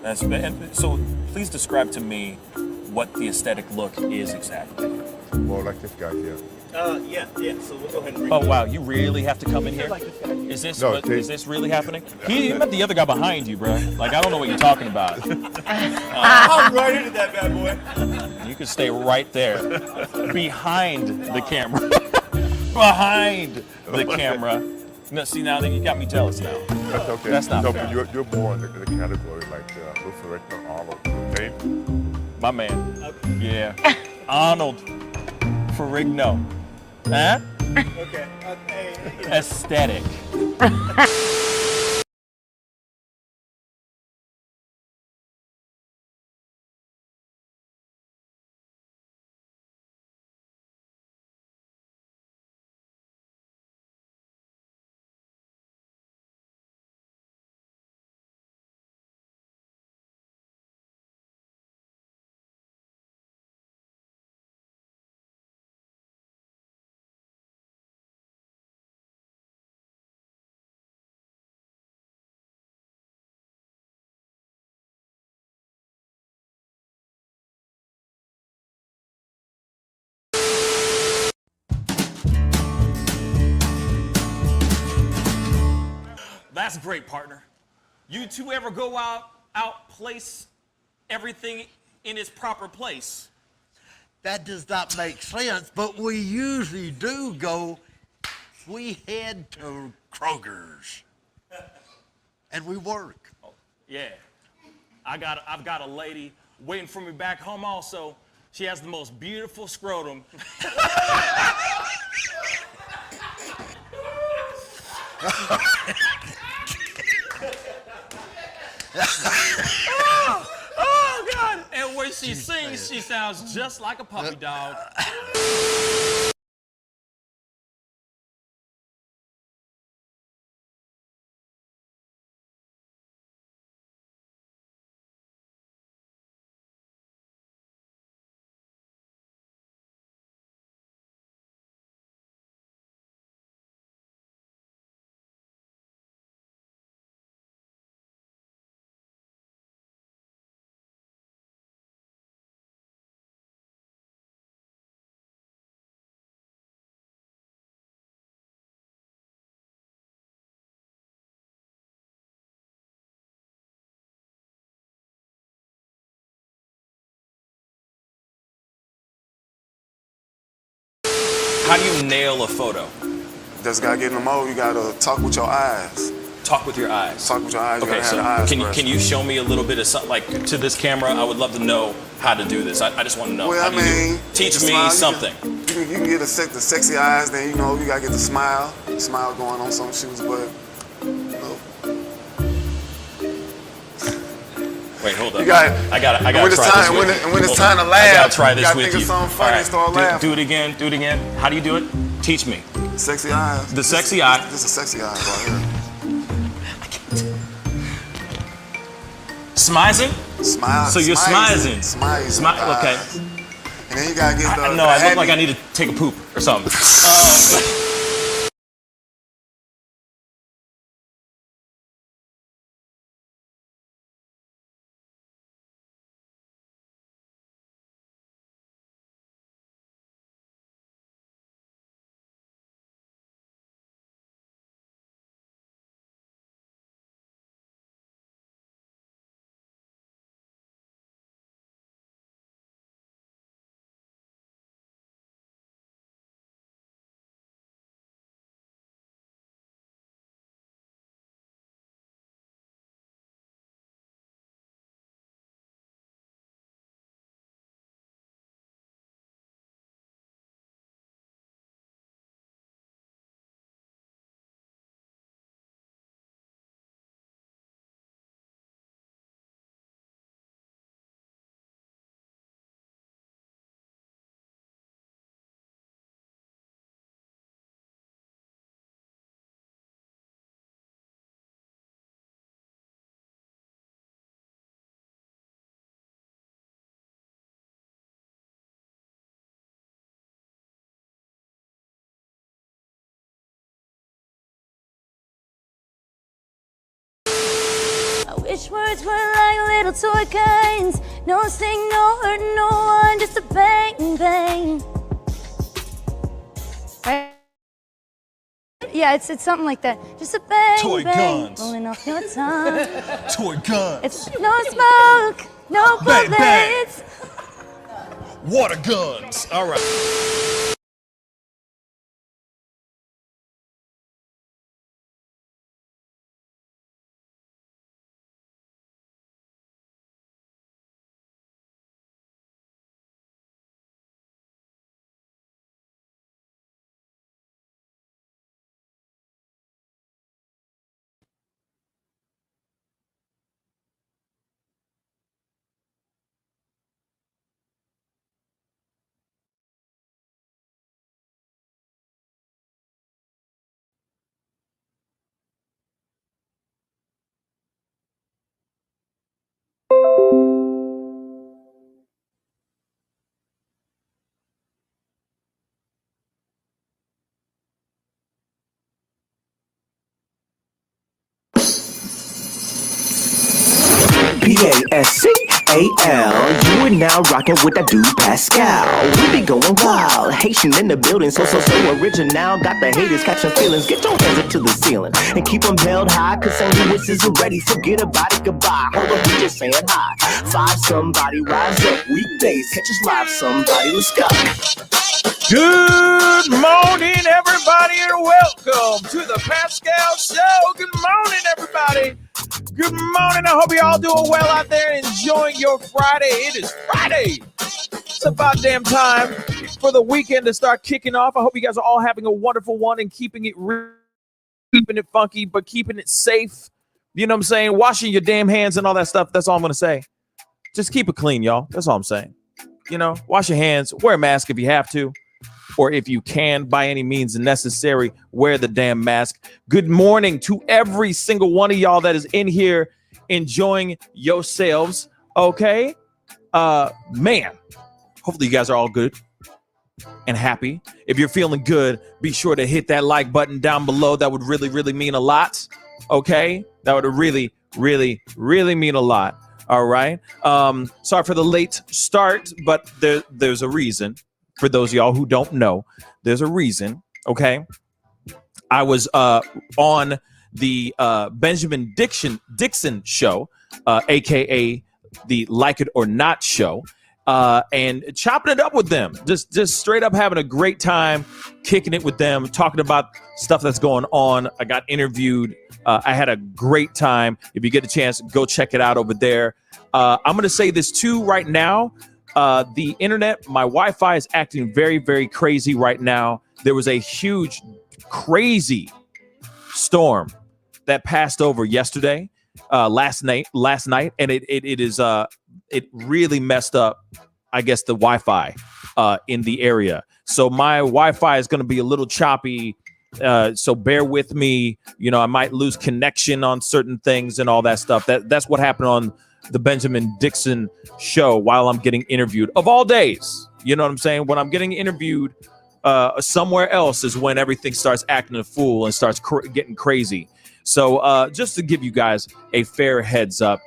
And so please describe to me what the aesthetic look is exactly. More like this guy here. Yeah. So we'll go ahead and read Oh wow, you really have to come in here? like this guy. Is this No, is this really happening? You met the other guy behind you, bro. Like I don't know what you're talking about. I'm right into that bad boy. You can stay right there, behind the camera, behind the camera. No, see now that you got me jealous now. That's okay. That's not no, fair. but you're more in the category like Luther Arnold. Okay? My man. Yeah. Arnold Ferrigno. Huh? Okay. Aesthetic. That's great, partner. You two ever go out place everything in its proper place? That does not make sense, but we usually do go. We head to Kroger's, and we work. Oh, yeah. I've got a lady waiting for me back home also. She has the most beautiful scrotum. Oh, God. And when she sings, she sounds just like a puppy dog. How do you nail a photo? Just gotta get in the mode. You gotta talk with your eyes. Talk with your eyes. Talk with your eyes. You Okay, gotta so have the eyes can first. you show me a little bit of something, like to this camera? I would love to know how to do this. I just want to know. Well, How I do you do it? mean, Teach the me smile, something. You can get the sexy eyes. Then you know you gotta get the smile going on some shoes. But you know, Wait, hold up. You got- I gotta when try it's this time- with when you. it- when it's Hold time on. to laugh, I gotta try you this gotta with think of you. something funny All and start laughing. Do it again. Do it again. How do you do it? Teach me. sexy eyes. The sexy eye. This is sexy eyes right here. Smizing? Smile. So you're smizing. Smile. Okay. And then you gotta get the. No, I look the like I need to take a poop or something. wish words were like little toy guns. No sting, no hurt, no one, just a bang, bang. Right? Yeah, it's something like that. Just a bang, Toy bang, guns. rolling off your tongue. Toy guns. It's no smoke, no Bang, bang. bullets. Water guns. All right. Pascal. You are now rocking with that dude Pascal. We be going wild, Haitian in the building, so original. Got the haters catching feelings. Get your hands up to the ceiling and keep them held high, cause St. Louis is ready. Forget about it, goodbye. Hold on, we just saying hi. Five somebody, rise up. Weekdays, catch us live, somebody. Let's go. Good morning, everybody, and welcome to the Pascal Show. Good morning, everybody. Good morning. I hope you're all doing well out there and enjoying your Friday. It is Friday. It's about damn time for the weekend to start kicking off. I hope you guys are all having a wonderful one and keeping it real, keeping it funky, but keeping it safe. You know what I'm saying? Washing your damn hands and all that stuff. That's all I'm going to say. Just keep it clean, y'all. That's all I'm saying. You know, wash your hands, wear a mask if you have to. Or if you can, by any means necessary, wear the damn mask. Good morning to every single one of y'all that is in here enjoying yourselves. Okay? Man, hopefully you guys are all good and happy. If you're feeling good, be sure to hit that like button down below. That would really, really mean a lot. Okay? That would really, really, really mean a lot. All right? Sorry for the late start, but there's a reason. For those of y'all who don't know, there's a reason, okay? I was on the Benjamin Dixon show, a.k.a. the Like It or Not show, and chopping it up with them. Just straight up having a great time, kicking it with them, talking about stuff that's going on. I got interviewed. I had a great time. If you get a chance, go check it out over there. I'm going to say this too right now. The internet, my Wi-Fi is acting very, very crazy right now. There was a huge, crazy storm that passed over yesterday, last night, and it really messed up, I guess, the Wi-Fi in the area. So my Wi-Fi is going to be a little choppy. So bear with me. You know, I might lose connection on certain things and all that stuff. That's what happened on the Benjamin Dixon show while I'm getting interviewed, of all days. You know what I'm saying? When I'm getting interviewed somewhere else is when everything starts acting a fool and starts getting crazy. So just to give you guys a fair heads up,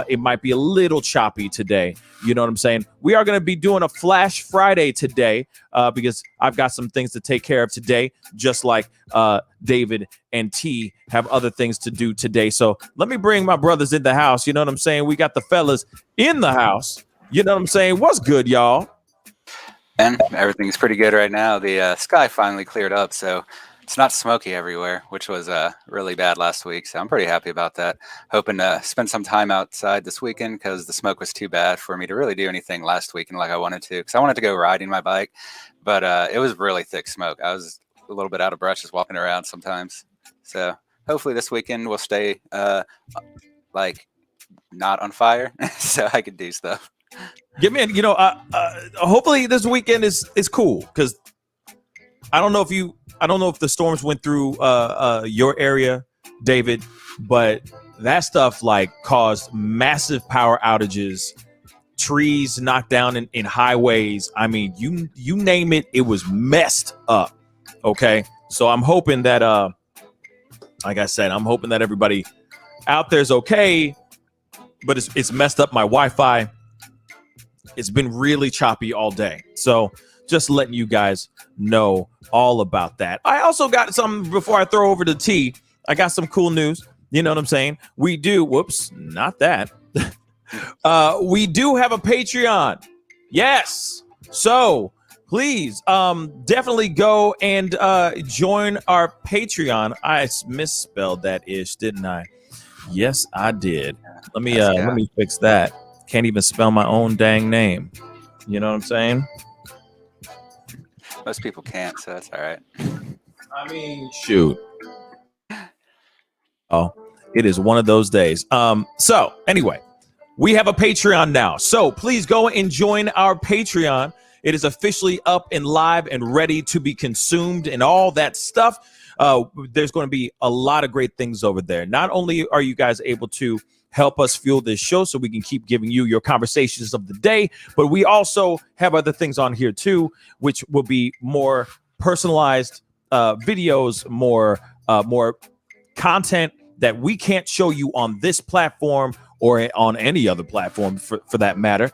it might be a little choppy today. You know what I'm saying? We are going to be doing a Flash Friday today because I've got some things to take care of today, just like David and T have other things to do today. So let me bring my brothers in the house. You know what I'm saying? We got the fellas in the house. You know what I'm saying? What's good, y'all? And everything's pretty good right now. The sky finally cleared up, so it's not smoky everywhere, which was really bad last week. So I'm pretty happy about that. Hoping to spend some time outside this weekend because the smoke was too bad for me to really do anything last weekend like I wanted to. Because I wanted to go riding my bike, but it was really thick smoke. I was a little bit out of breath just walking around sometimes. So hopefully this weekend will stay like not on fire so I could do stuff. Get me in, hopefully this weekend is cool, because I don't know if the storms went through your area, David, but that stuff like caused massive power outages, trees knocked down in highways. I mean, you name it, it was messed up. Okay, so I'm hoping that like I said, I'm hoping that everybody out there's okay. but it's messed up my Wi-Fi. It's been really choppy all day. So just letting you guys know all about that. I also got something before I throw over to T. I got some cool news. You know what I'm saying? We do. Whoops, not that. We do have a Patreon. Yes. So please definitely go and join our Patreon. I misspelled that ish, didn't I? Yes, I did. Let me fix that. Can't even spell my own dang name. You know what I'm saying? Most people can't, so that's all right. I mean, shoot. Oh, it is one of those days. So anyway, we have a Patreon now. So please go and join our Patreon. It is officially up and live and ready to be consumed and all that stuff. There's going to be a lot of great things over there. Not only are you guys able to help us fuel this show so we can keep giving you your conversations of the day, but we also have other things on here too, which will be more personalized videos, more content that we can't show you on this platform or on any other platform for that matter,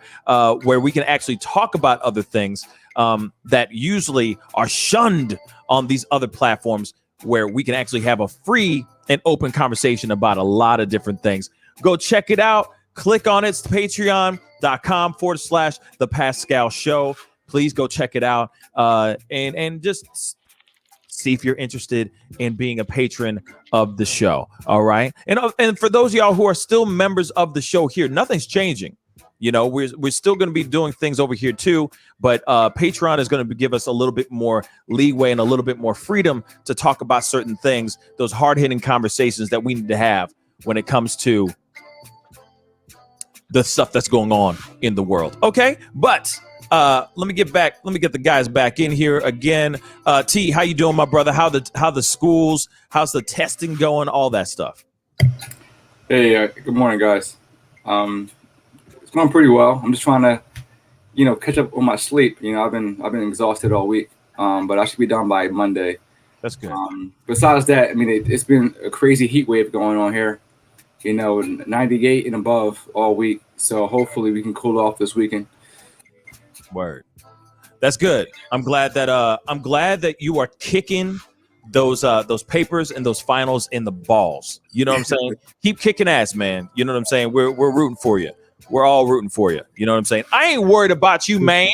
where we can actually talk about other things that usually are shunned on these other platforms, where we can actually have a free and open conversation about a lot of different things. Go check it out. Click on it. It's patreon.com/the Pascal Show. Please go check it out and just see if you're interested in being a patron of the show. All right. And for those of y'all who are still members of the show here, nothing's changing. You know, we're still going to be doing things over here too, but Patreon is going to give us a little bit more leeway and a little bit more freedom to talk about certain things, those hard-hitting conversations that we need to have when it comes to the stuff that's going on in the world. Okay, but let me get the guys back in here again. T, how you doing, my brother? How the schools? How's the testing going? All that stuff. Hey, good morning, guys. It's going pretty well. I'm just trying to, catch up on my sleep. I've been exhausted all week, but I should be done by Monday. That's good. Besides that, I mean, it's been a crazy heat wave going on here. 98 and above all week. So hopefully we can cool off this weekend. Word. That's good. I'm glad that you are kicking those papers and those finals in the balls. You know what I'm saying? Keep kicking ass, man. You know what I'm saying? We're rooting for you. We're all rooting for you. You know what I'm saying? I ain't worried about you, man.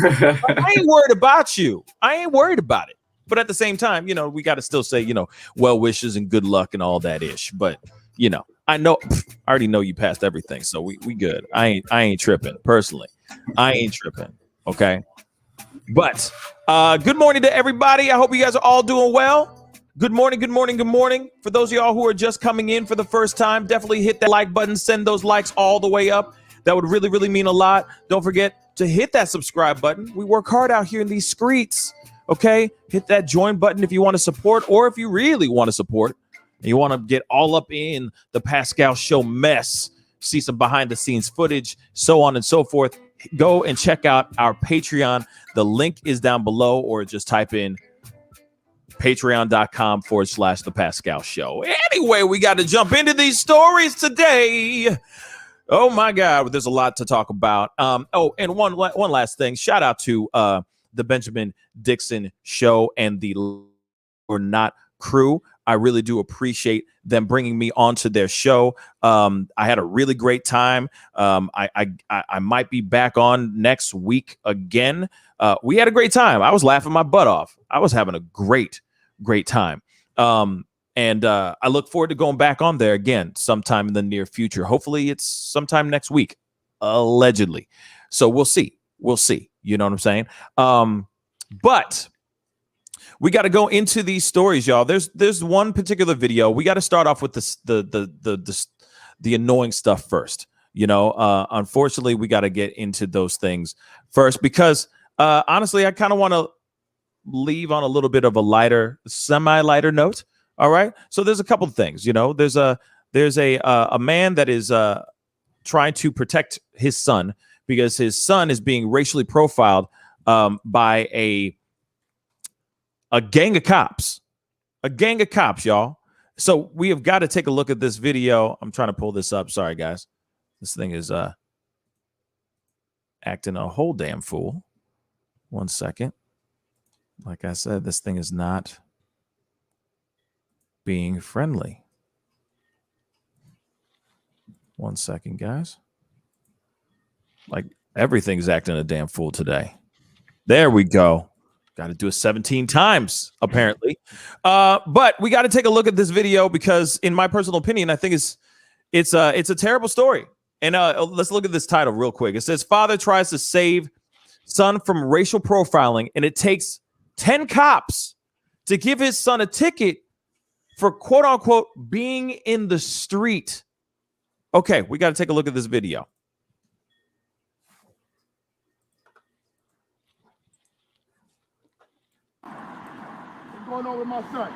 I ain't worried about you. I ain't worried about it. But at the same time, we got to still say, well wishes and good luck and all that ish. But, I already know you passed everything. So we good. I ain't tripping personally. I ain't tripping. Okay. But good morning to everybody. I hope you guys are all doing well. Good morning. Good morning. Good morning. For those of y'all who are just coming in for the first time, definitely hit that like button. Send those likes all the way up. That would really, really mean a lot. Don't forget to hit that subscribe button. We work hard out here in these streets. Okay. Hit that join button if you want to support, or if you really want to support and you want to get all up in the Pascal Show mess, see some behind the scenes footage, so on and so forth. Go and check out our Patreon. The link is down below, or just type in patreon.com/the Pascal Show. Anyway, we got to jump into these stories today. Oh my God, there's a lot to talk about. And one last thing. Shout out to the Benjamin Dixon Show and the Or Not crew. I really do appreciate them bringing me onto their show. I had a really great time. I might be back on next week again. We had a great time. I was laughing my butt off. I was having a great time. And I look forward to going back on there again sometime in the near future. Hopefully it's sometime next week, allegedly. So we'll see. You know what I'm saying? But we got to go into these stories, y'all. There's one particular video. We got to start off with the annoying stuff first. Unfortunately, we got to get into those things first because honestly, I kind of want to leave on a little bit of a semi-lighter note. All right. So there's a couple of things. There's a man that is trying to protect his son because his son is being racially profiled by a gang of cops. Y'all. So we have got to take a look at this video. I'm trying to pull this up. Sorry, guys. This thing is acting a whole damn fool. 1 second. Like I said, this thing is not being friendly. 1 second, guys. Like everything's acting a damn fool today. There we go. Got to do it 17 times, apparently. But we got to take a look at this video because, in my personal opinion, I think it's a terrible story. And let's look at this title real quick. It says, father tries to save son from racial profiling, and it takes 10 cops to give his son a ticket for quote unquote being in the street. Okay, we got to take a look at this video. What's going on with my son?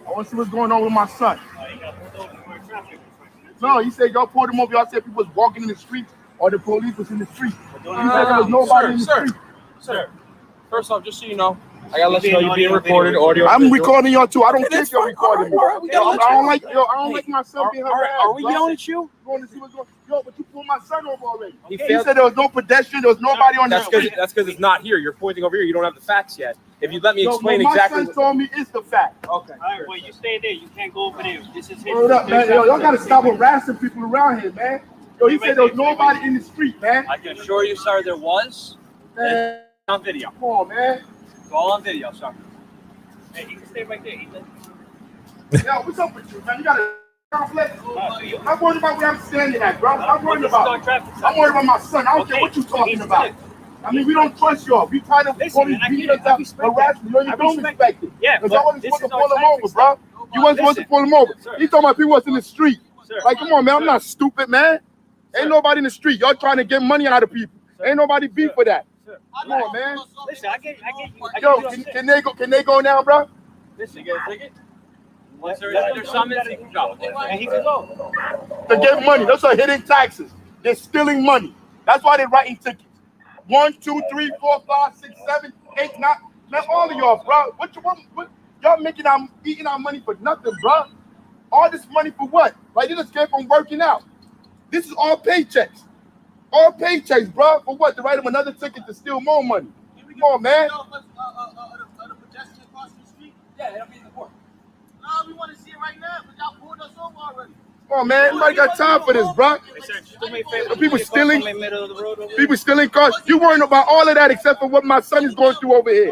I want to see what's going on with my son. No, he said y'all pulled him over. Y'all said people was walking in the streets or the police was in the street. He said there was nobody in the street. Sir, first off, just so you know, I gotta let you know you're being recorded. Audio. I'm recording y'all too. I don't think you're recording me. I don't like my son being harassed. Are we yelling at you? You want to see what's going on? Yo, but you pulled my son over already. He said there was no pedestrian. There was nobody on the street. That's because it's not here. You're pointing over here. You don't have the facts yet. If you let me explain exactly. My son told me it's the fact. Okay. All right, well, you stay there. You can't go over there. This is his. Hold up, man. Yo, y'all gotta stop harassing people around here, man. Yo, he said there was nobody in the street, man. I can assure you, sir, there was. Man, on video. come on, man. It's all on video, sir. Hey, you can stay right there, Ethan. Yo, what's up with you, man? You gotta conflict. I'm worried about where I'm standing at, bro. I'm worried about my son. I don't care what you're talking about. I mean, we don't trust y'all. We try to police beat us up, harass me. You don't respect it. Yeah, because y'all wasn't supposed to pull him over, bro. You wasn't supposed to pull him over. He talking about people was in the street. Like, come on, man. I'm not stupid, man. Ain't nobody in the street. Y'all trying to get money out of people. Ain't nobody beef for that. Come on, man. Listen, I get you. Yo, can they go now, bro? Listen, you get a ticket? Once there's summons, he can go. And he can go. To get money. Those are hidden taxes. They're stealing money. That's why they're writing tickets. 1, 2, 3, 4, 5, 6, 7, 8, 9. Man, all of y'all, bro. What y'all eating our money for nothing, bro? All this money for what? Like, you just came from working out. This is all paychecks. All paychecks, bro. For what? To write them another ticket to steal more money. Come on, man. Yeah, it'll be in the court. No, we want to see it right now, but y'all pulled us over already. Come on, man. Nobody got time for this, bro. People stealing cars. You worrying about all of that except for what my son is going through over here.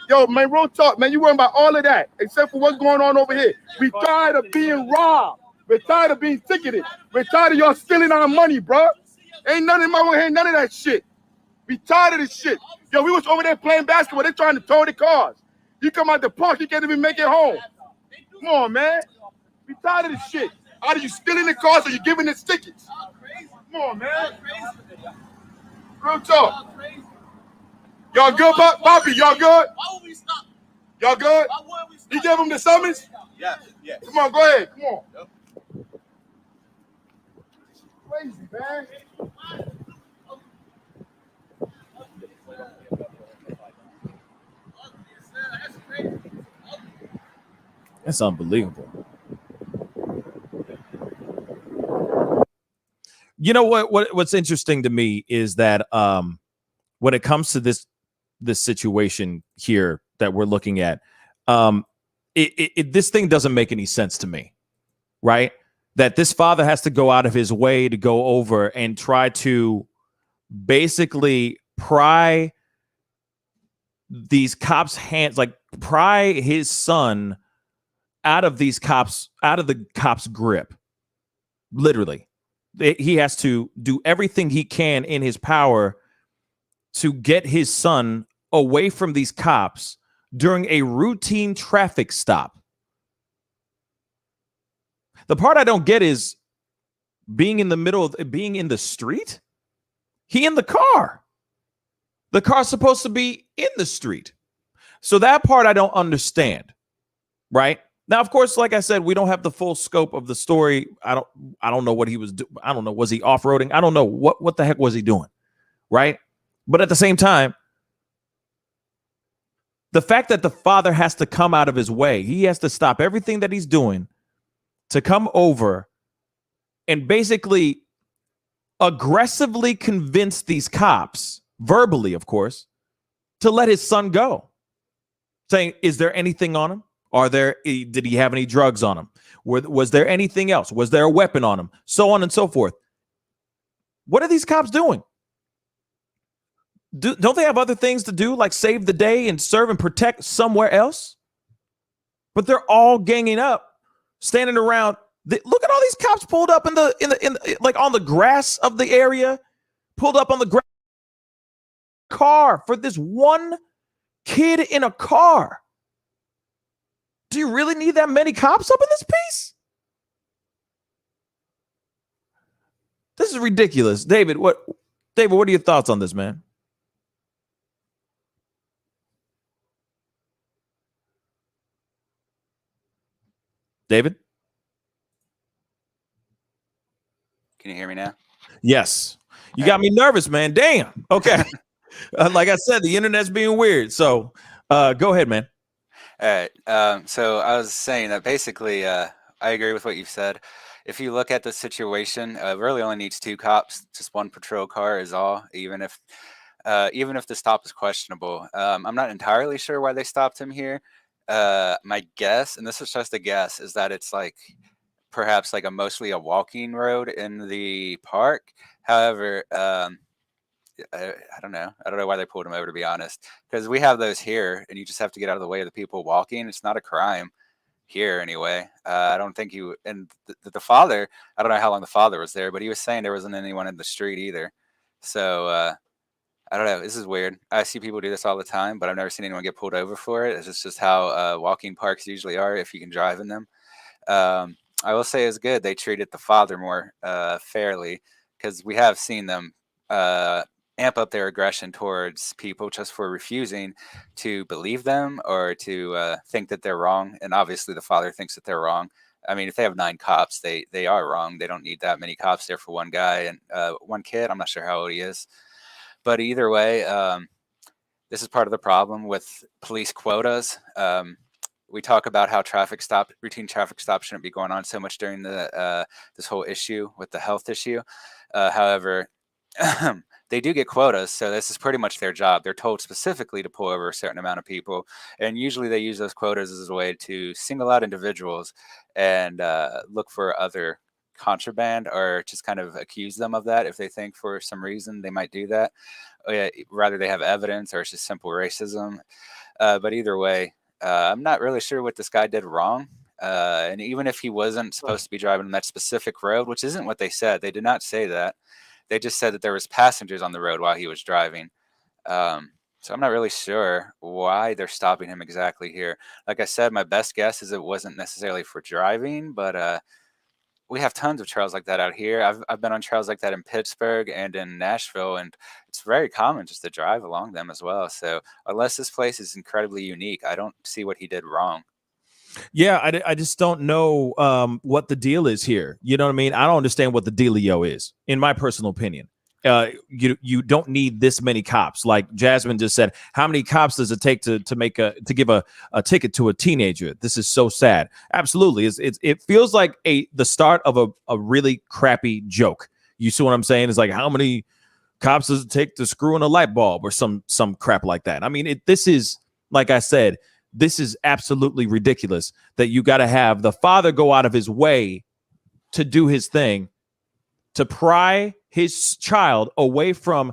Yo, man, real talk, man. You worrying about all of that except for what's going on over here. We tired of being robbed. We're tired of being ticketed. We're tired of y'all stealing our money, bro. Ain't nothing in my way, ain't none of that shit. We tired of this shit. Yo, we was over there playing basketball. They're trying to tow the cars. You come out the park, you can't even make it home. Come on, man. We tired of this shit. Either you stealing the cars or you giving us tickets. Come on, man. Real talk. Y'all good, Bobby? Y'all good? Y'all good? He gave him the summons? Yes. Come on, go ahead. Come on. Crazy, man. That's unbelievable. You know what's interesting to me is that when it comes to this situation here that we're looking at, this thing doesn't make any sense to me, right? That this father has to go out of his way to go over and try to basically pry these cops' hands, like pry his son out of the cops' grip. Literally. He has to do everything he can in his power to get his son away from these cops during a routine traffic stop. The part I don't get is being in the street. He in the car. The car's supposed to be in the street. So that part I don't understand. Right? Now, of course, like I said, we don't have the full scope of the story. I don't know what he was doing. I don't know. Was he off-roading? I don't know. What the heck was he doing? Right? But at the same time, the fact that the father has to come out of his way, he has to stop everything that he's doing to come over and basically aggressively convince these cops, verbally, of course, to let his son go. Saying, is there anything on him? Did he have any drugs on him? Was there anything else? Was there a weapon on him? So on and so forth. What are these cops doing? Don't they have other things to do, like save the day and serve and protect somewhere else? But they're all ganging up, standing around. Look at all these cops pulled up in the like on the grass of the area, pulled up on the car for this one kid in a car. Do you really need that many cops up in this piece? This is ridiculous. David, what are your thoughts on this, man? David? Can you hear me now? Yes. You got me nervous, man. Damn. Okay. Like I said, the internet's being weird. So go ahead, man. All right. So I was saying that basically, I agree with what you've said. If you look at the situation, it really only needs 2 cops. Just one patrol car is all, even if the stop is questionable. I'm not entirely sure why they stopped him here. My guess, and this is just a guess, is that it's like perhaps like mostly a walking road in the park. However, I don't know. I don't know why they pulled him over, to be honest, because we have those here, and you just have to get out of the way of the people walking. It's not a crime here anyway. I don't think you and the father. I don't know how long the father was there, but he was saying there wasn't anyone in the street either. So I don't know. This is weird. I see people do this all the time, but I've never seen anyone get pulled over for it. It's just how walking parks usually are if you can drive in them. I will say it's good they treated the father more fairly, because we have seen them amp up their aggression towards people just for refusing to believe them or to think that they're wrong. And obviously the father thinks that they're wrong. I mean, if they have 9 cops, they are wrong. They don't need that many cops there for one guy and one kid. I'm not sure how old he is. But either way, this is part of the problem with police quotas. We talk about how routine traffic stops shouldn't be going on so much during this whole issue with the health issue. However, they do get quotas, so this is pretty much their job. They're told specifically to pull over a certain amount of people, and usually they use those quotas as a way to single out individuals and look for other contraband, or just kind of accuse them of that if they think for some reason they might do that. Rather they have evidence, or it's just simple racism. But either way, I'm not really sure what this guy did wrong. And even if he wasn't supposed to be driving on that specific road, which isn't what they said, they did not say that. They just said that there was passengers on the road while he was driving. So I'm not really sure why they're stopping him exactly here. Like I said, my best guess is it wasn't necessarily for driving, but we have tons of trails like that out here. I've been on trails like that in Pittsburgh and in Nashville, and it's very common just to drive along them as well. So unless this place is incredibly unique, I don't see what he did wrong. Yeah, I just don't know what the deal is here. You know what I mean? I don't understand what the dealio is, in my personal opinion. You don't need this many cops. Like Jasmine just said, how many cops does it take to give a ticket to a teenager? This is so sad. Absolutely. It feels like the start of a really crappy joke. You see what I'm saying? It's like, how many cops does it take to screw in a light bulb or some crap like that? I mean, this is, like I said, this is absolutely ridiculous that you got to have the father go out of his way to do his thing, to pry his child away from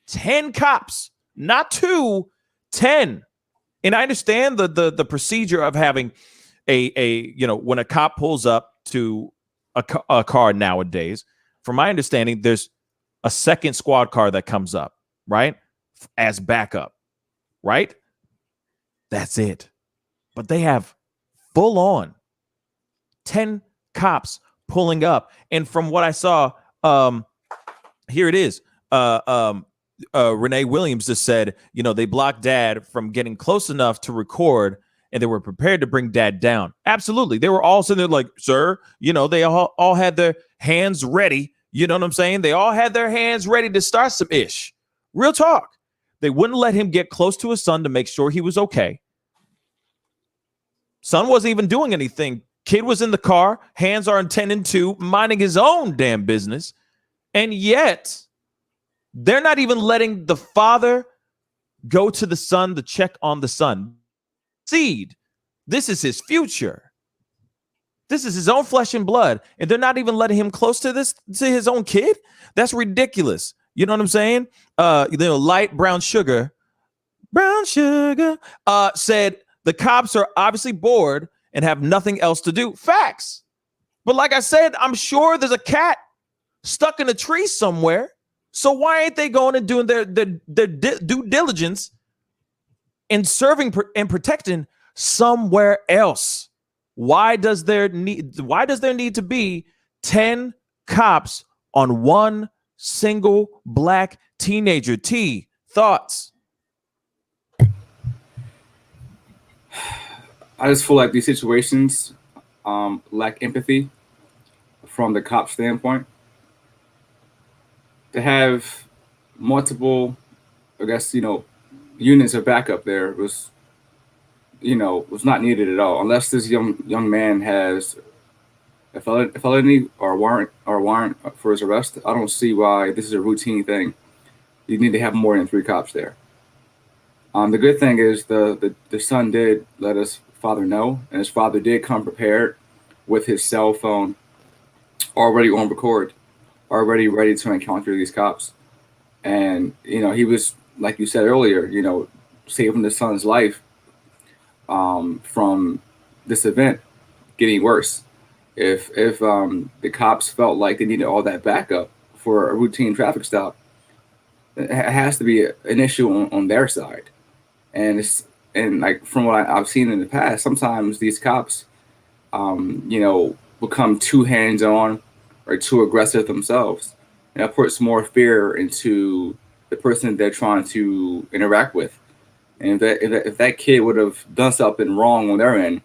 10 cops, not 2, 10. And I understand the procedure of having when a cop pulls up to a car nowadays, from my understanding, there's a second squad car that comes up, right? As backup, right? That's it. But they have full on 10 cops pulling up. And from what I saw, here it is. Renee Williams just said, they blocked dad from getting close enough to record, and they were prepared to bring dad down. Absolutely. They were all sitting there like, sir, they all had their hands ready. You know what I'm saying? They all had their hands ready to start some ish. Real talk. They wouldn't let him get close to his son to make sure he was okay. Son wasn't even doing anything. Kid was in the car, hands are intended to, minding his own damn business. And yet, they're not even letting the father go to the son to check on the son. Seed. This is his future. This is his own flesh and blood. And they're not even letting him close to his own kid. That's ridiculous. You know what I'm saying? Light brown sugar said the cops are obviously bored and have nothing else to do. Facts. But like I said, I'm sure there's a cat stuck in a tree somewhere. So why ain't they going and doing their due diligence in serving and protecting somewhere else? Why does there need to be 10 cops on one single black teenager? T, thoughts? I just feel like these situations lack empathy from the cop standpoint. To have multiple, I guess, units of backup there was not needed at all. Unless this young man has a felony or warrant for his arrest, I don't see why this is a routine thing. You need to have more than 3 cops there. The good thing is the son did let his father know, and his father did come prepared with his cell phone already on record, already ready to encounter these cops. And, he was, like you said earlier, saving the son's life from this event getting worse. If the cops felt like they needed all that backup for a routine traffic stop, it has to be an issue on their side. And like from what I've seen in the past, sometimes these cops, become too hands-on or too aggressive themselves. And that puts more fear into the person they're trying to interact with. And if that kid would have done something wrong on their end,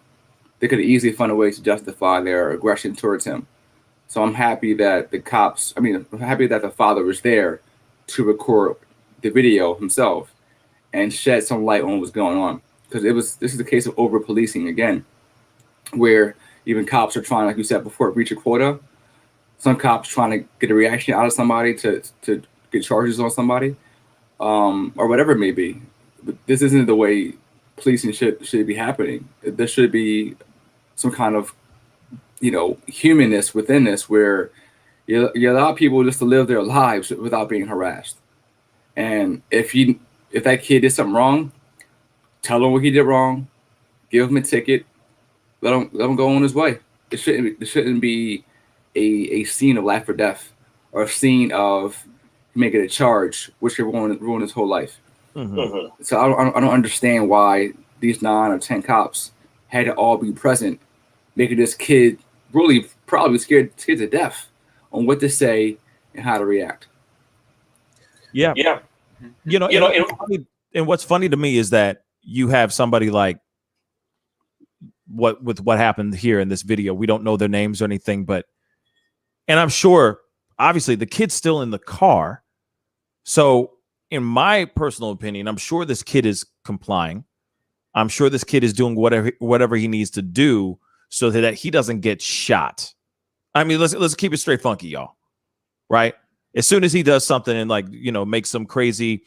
they could have easily found a way to justify their aggression towards him. So I'm happy that I'm happy that the father was there to record the video himself and shed some light on what's going on. Because this is a case of over-policing again, where even cops are trying, like you said before, reach a quota. Some cops trying to get a reaction out of somebody to get charges on somebody, or whatever it may be. But this isn't the way policing should be happening. There should be some kind of, humanness within this, where you allow people just to live their lives without being harassed. And if that kid did something wrong, tell him what he did wrong, give him a ticket, let him go on his way. There shouldn't be a scene of life or death, or a scene of making a charge, which could ruin his whole life. Mm-hmm. So I don't understand why these 9 or 10 cops had to all be present, making this kid really probably scared to death on what to say and how to react. Yeah. And what's funny to me is that you have somebody like what happened here in this video. We don't know their names or anything, and I'm sure obviously the kid's still in the car. So in my personal opinion, I'm sure this kid is complying. I'm sure this kid is doing whatever he needs to do so that he doesn't get shot. I mean, let's keep it straight funky, y'all. Right? As soon as he does something and make some crazy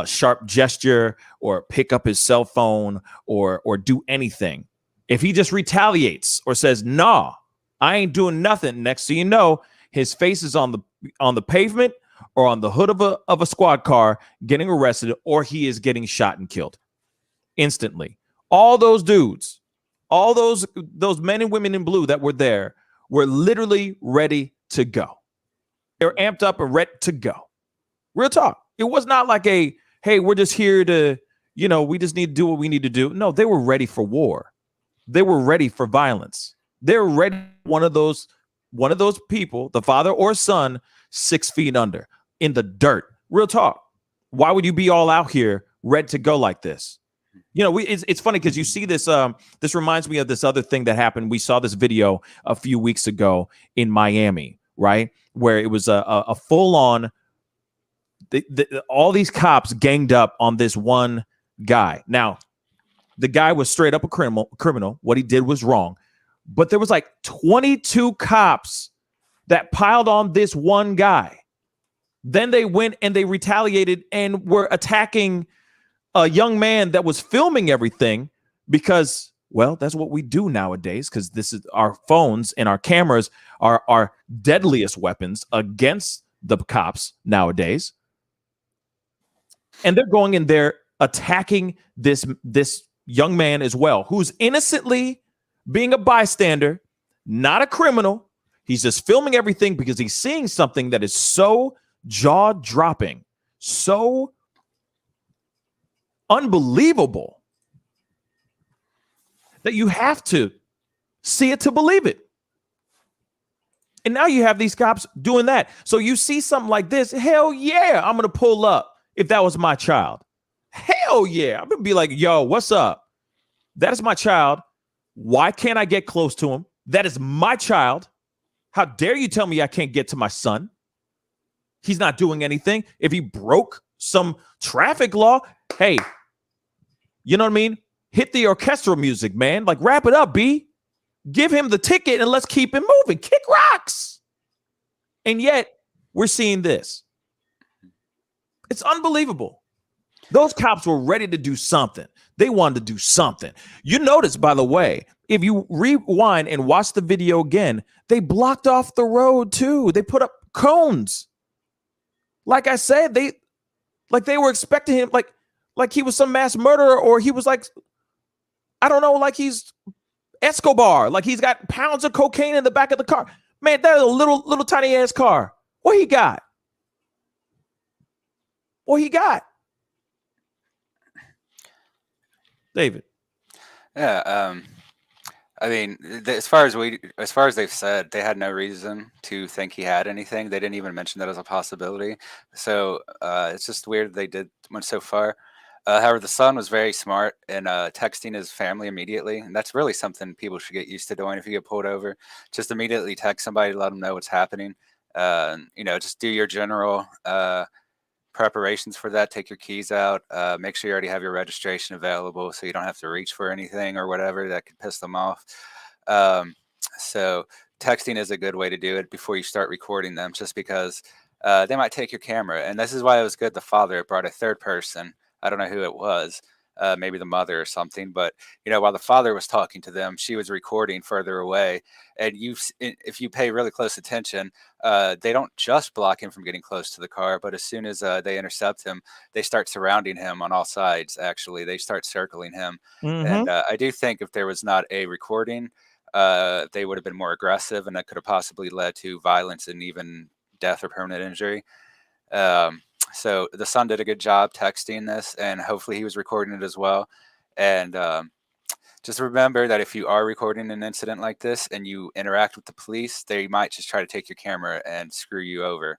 sharp gesture or pick up his cell phone or do anything, if he just retaliates or says, "Nah, I ain't doing nothing," next thing you know, his face is on the pavement or on the hood of a squad car getting arrested, or he is getting shot and killed instantly. All those dudes, all those men and women in blue that were there were literally ready to go. They're amped up and ready to go. Real talk. It was not like hey, we're just here to, we just need to do what we need to do. No, they were ready for war. They were ready for violence. They're ready. One of those people, the father or son, 6 feet under in the dirt. Real talk. Why would you be all out here ready to go like this? It's funny because you see this. This reminds me of this other thing that happened. We saw this video a few weeks ago in Miami, right, where it was a full on. All these cops ganged up on this one guy. Now, the guy was straight up a criminal. What he did was wrong. But there was like 22 cops that piled on this one guy. Then they went and they retaliated and were attacking a young man that was filming everything because, well, that's what we do nowadays, because this is our phones and our cameras are our deadliest weapons against the cops nowadays. And they're going in there attacking this young man as well, who's innocently being a bystander, not a criminal. He's just filming everything because he's seeing something that is so jaw-dropping, so unbelievable that you have to see it to believe it. And now you have these cops doing that. So you see something like this, hell yeah, I'm going to pull up if that was my child. Hell yeah. I'm going to be like, yo, what's up? That is my child. Why can't I get close to him? That is my child. How dare you tell me I can't get to my son? He's not doing anything. If he broke some traffic law, hey, you know what I mean? Hit the orchestral music, man. Like, wrap it up, B. Give him the ticket and let's keep it moving. Kick rocks. And yet, we're seeing this. It's unbelievable. Those cops were ready to do something. They wanted to do something. You notice, by the way, if you rewind and watch the video again, they blocked off the road too. They put up cones. Like I said, they were expecting him, like he was some mass murderer, or he was like, I don't know, like he's Escobar, like he's got pounds of cocaine in the back of the car. Man, that is a little tiny ass car. What he got? What he got? David. Yeah, I mean, as far as they've said, they had no reason to think he had anything. They didn't even mention that as a possibility. So it's just weird they went so far. However, the son was very smart in texting his family immediately, and that's really something people should get used to doing. If you get pulled over, just immediately text somebody, let them know what's happening. Just do your general preparations for that. Take your keys out. Make sure you already have your registration available so you don't have to reach for anything or whatever that could piss them off. So texting is a good way to do it before you start recording them, just because they might take your camera. And this is why it was good the father brought a third person. I don't know who it was. Maybe the mother or something, but while the father was talking to them, she was recording further away. And if you pay really close attention, they don't just block him from getting close to the car, but as soon as they intercept him, they start surrounding him on all sides. Actually, they start circling him. And I do think if there was not a recording, they would have been more aggressive, and that could have possibly led to violence and even death or permanent injury. So the son did a good job texting this, and hopefully he was recording it as well. And just remember that if you are recording an incident like this and you interact with the police, they might just try to take your camera and screw you over.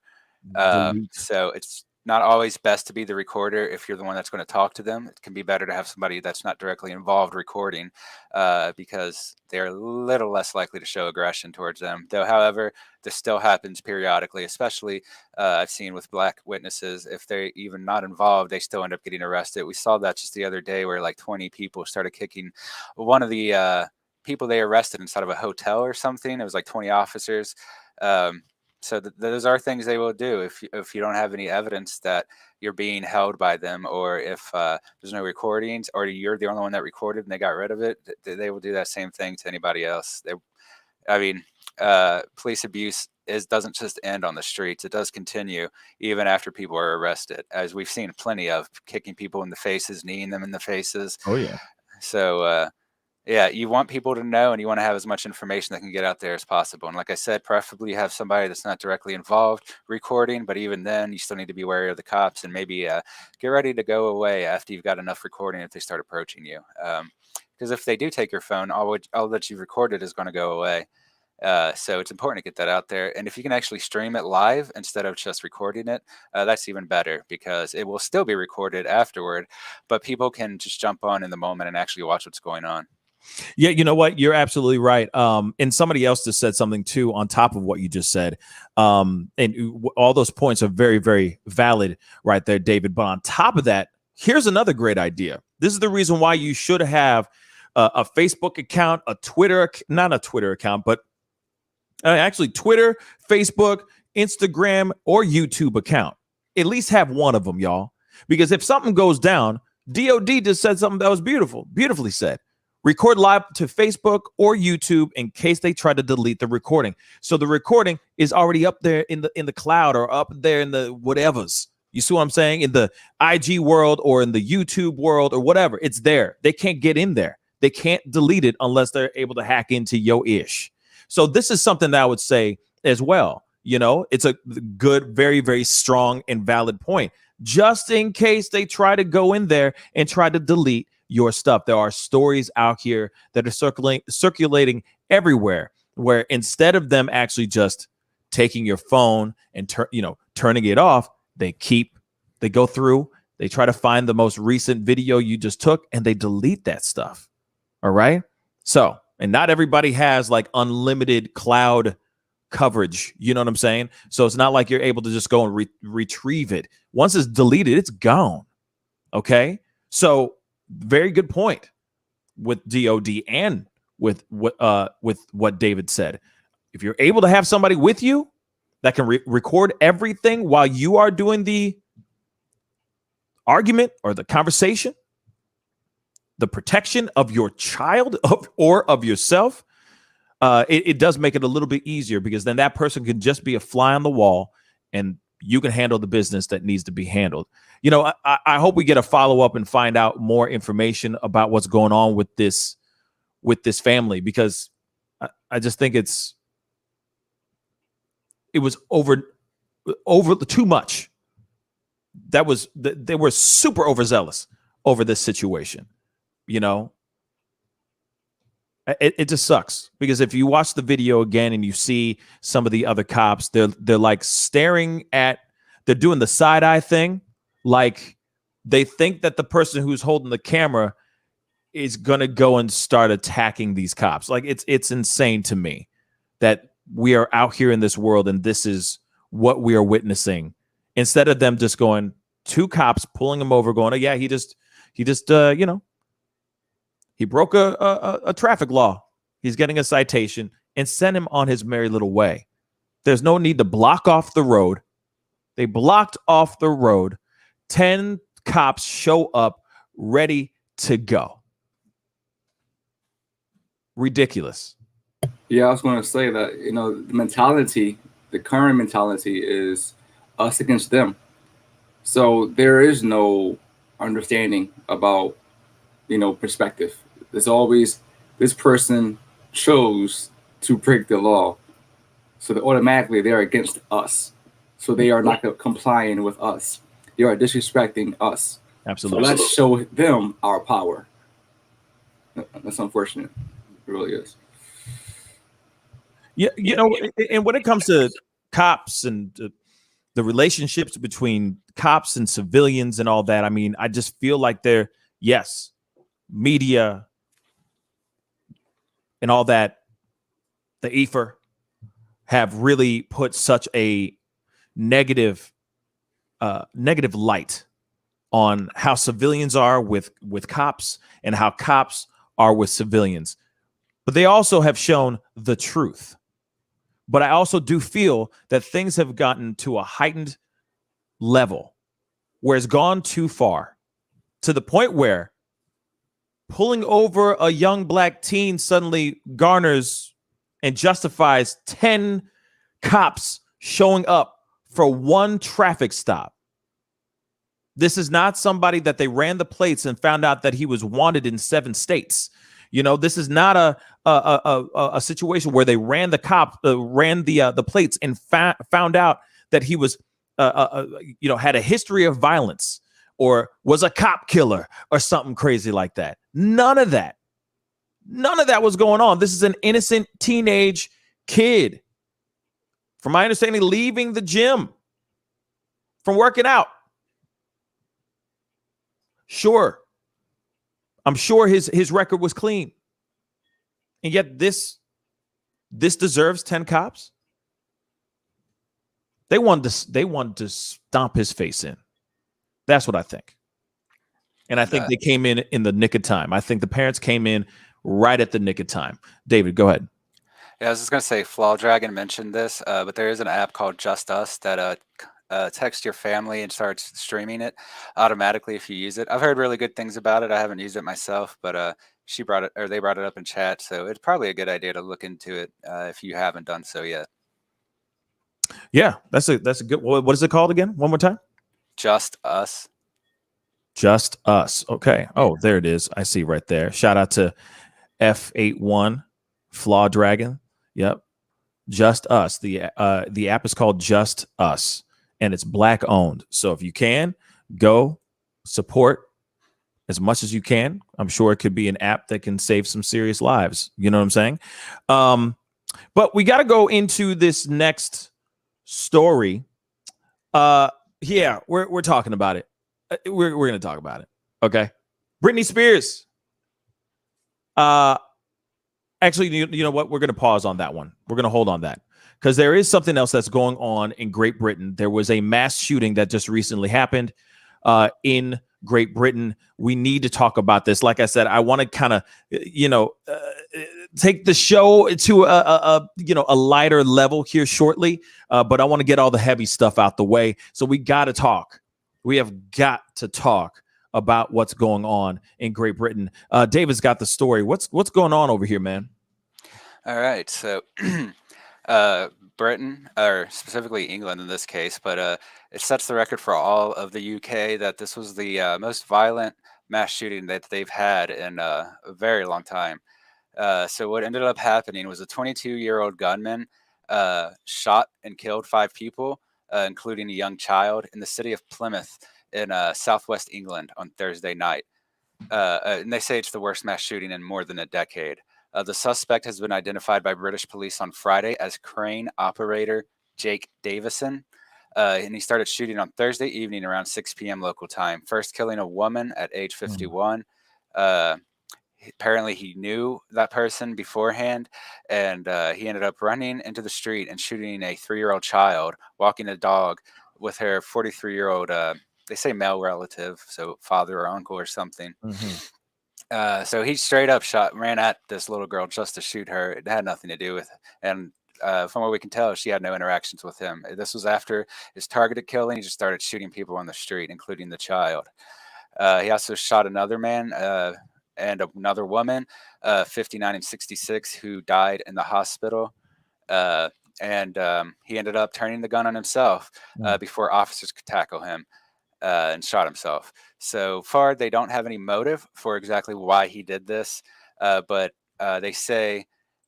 So it's not always best to be the recorder if you're the one that's going to talk to them. It can be better to have somebody that's not directly involved recording, because they're a little less likely to show aggression towards them. Though, however, this still happens periodically, especially I've seen with black witnesses. If they're even not involved, they still end up getting arrested. We saw that just the other day where like 20 people started kicking one of the people they arrested inside of a hotel or something. It was like 20 officers. So those are things they will do if you don't have any evidence that you're being held by them, or if there's no recordings, or you're the only one that recorded and they got rid of it. They will do that same thing to anybody else. Police abuse doesn't just end on the streets. It does continue even after people are arrested, as we've seen plenty of, kicking people in the faces, kneeing them in the faces. Oh yeah. So yeah, you want people to know, and you want to have as much information that can get out there as possible. And like I said, preferably have somebody that's not directly involved recording, but even then, you still need to be wary of the cops, and maybe get ready to go away after you've got enough recording if they start approaching you. Because if they do take your phone, all that you've recorded is going to go away. So it's important to get that out there. And if you can actually stream it live instead of just recording it, that's even better, because it will still be recorded afterward, but people can just jump on in the moment and actually watch what's going on. Yeah, you know what? You're absolutely right. And somebody else just said something too on top of what you just said. And all those points are very, very valid right there, David. But on top of that, here's another great idea. This is the reason why you should have a Facebook account, not a Twitter account, but actually Twitter, Facebook, Instagram, or YouTube account. At least have one of them, y'all. Because if something goes down, DOD just said something that was beautifully said. Record live to Facebook or YouTube in case they try to delete the recording. So the recording is already up there in the cloud or up there in the whatevers. You see what I'm saying? In the IG world or in the YouTube world or whatever, it's there. They can't get in there. They can't delete it unless they're able to hack into yo ish. So this is something that I would say as well. It's a good, very, very strong and valid point. Just in case they try to go in there and try to delete your stuff. There are stories out here that are circulating everywhere where instead of them actually just taking your phone and turning it off, they go through, they try to find the most recent video you just took and they delete that stuff. All right. So, and not everybody has like unlimited cloud coverage. You know what I'm saying? So it's not like you're able to just go and retrieve it. Once it's deleted, it's gone. Okay. So very good point with DOD and with what David said. If you're able to have somebody with you that can record everything while you are doing the argument or the conversation, the protection of your child or of yourself, it does make it a little bit easier because then that person can just be a fly on the wall and you can handle the business that needs to be handled. I hope we get a follow-up and find out more information about what's going on with this family, because I just think it was over too much. They were super overzealous over this situation. It just sucks because if you watch the video again and you see some of the other cops, they're like staring at, they're doing the side eye thing. Like they think that the person who's holding the camera is going to go and start attacking these cops. Like it's insane to me that we are out here in this world and this is what we are witnessing. Instead of them just going, two cops pulling him over going, oh yeah, he just he broke a traffic law. He's getting a citation and send him on his merry little way. There's no need to block off the road. They blocked off the road. 10 cops show up ready to go. Ridiculous. Yeah, I was going to say that, the current mentality is us against them. So there is no understanding about, perspective. There's always this person chose to break the law. So that automatically they're against us. So they are not complying with us. They are disrespecting us. Absolutely. So let's show them our power. That's unfortunate. It really is. Yeah, and when it comes to cops and the relationships between cops and civilians and all that, I mean, I just feel like media and all that, the ether have really put such a negative light on how civilians are with cops and how cops are with civilians. But they also have shown the truth. But I also do feel that things have gotten to a heightened level where it's gone too far, to the point where pulling over a young black teen suddenly garners and justifies 10 cops showing up for one traffic stop. This is not somebody that they ran the plates and found out that he was wanted in 7 states. This is not a situation where they ran the plates and found out that he was had a history of violence or was a cop killer or something crazy like that. None of that was going on. This is an innocent teenage kid, from my understanding, leaving the gym from working out. Sure. I'm sure his record was clean. And yet this deserves 10 cops. They wanted to stomp his face in. That's what I think. And I think they came in the nick of time. I think the parents came in right at the nick of time. David, go ahead. Yeah, I was just gonna say, Flaw Dragon mentioned this, but there is an app called Just Us that texts your family and starts streaming it automatically if you use it. I've heard really good things about it. I haven't used it myself, but they brought it up in chat, so it's probably a good idea to look into it if you haven't done so yet. Yeah, that's a good. What is it called again? One more time. Just Us. Just Us. Okay. Oh, there it is. I see right there. Shout out to F81 Flaw Dragon. Yep. Just Us. The app is called Just Us, and it's Black owned. So if you can, go support as much as you can. I'm sure it could be an app that can save some serious lives. You know what I'm saying? But we got to go into this next story. Yeah, we're talking about it. We're going to talk about it. Okay. Britney Spears. Actually, you know what? We're going to pause on that one. We're going to hold on that because there is something else that's going on in Great Britain. There was a mass shooting that just recently happened in Great Britain. We need to talk about this. Like I said, I want to kind of, take the show to a lighter level here shortly. But I want to get all the heavy stuff out the way. So we got to talk. We have got to talk about what's going on in Great Britain. David's got the story. What's going on over here, man? All right. So Britain, or specifically England in this case, but it sets the record for all of the UK that this was the most violent mass shooting that they've had in a very long time. So what ended up happening was a 22-year-old gunman shot and killed 5 people, including a young child, in the city of Plymouth in southwest England on Thursday night. And they say it's the worst mass shooting in more than a decade. The suspect has been identified by British police on Friday as crane operator Jake Davison. And he started shooting on Thursday evening around 6 p.m. local time, first killing a woman at age 51. Apparently he knew that person beforehand, and he ended up running into the street and shooting a 3-year-old child, walking a dog with her 43-year-old, they say male relative, so father or uncle or something. So he straight up ran at this little girl just to shoot her. It had nothing to do with it. And from what we can tell, she had no interactions with him. This was after his targeted killing. He just started shooting people on the street, including the child. He also shot another man and another woman, 59 and 66, who died in the hospital. And he ended up turning the gun on himself before officers could tackle him and shot himself. So far, they don't have any motive for exactly why he did this, but they say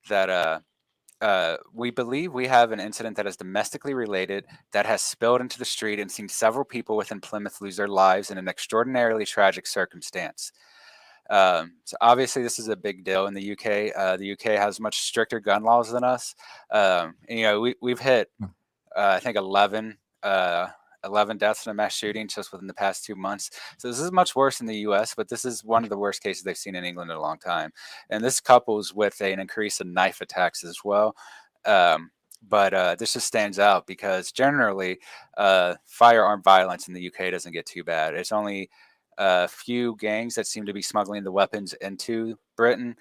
that we believe we have an incident that is domestically related that has spilled into the street and seen several people within Plymouth lose their lives in an extraordinarily tragic circumstance. So obviously this is a big deal in the UK. The UK has much stricter gun laws than us. And, we've hit, I think 11 deaths in a mass shooting just within the past 2 months. So this is much worse in the US, but this is one of the worst cases they've seen in England in a long time. And this couples with an increase in knife attacks as well. But this just stands out because generally firearm violence in the UK doesn't get too bad. It's only a few gangs that seem to be smuggling the weapons into Britain.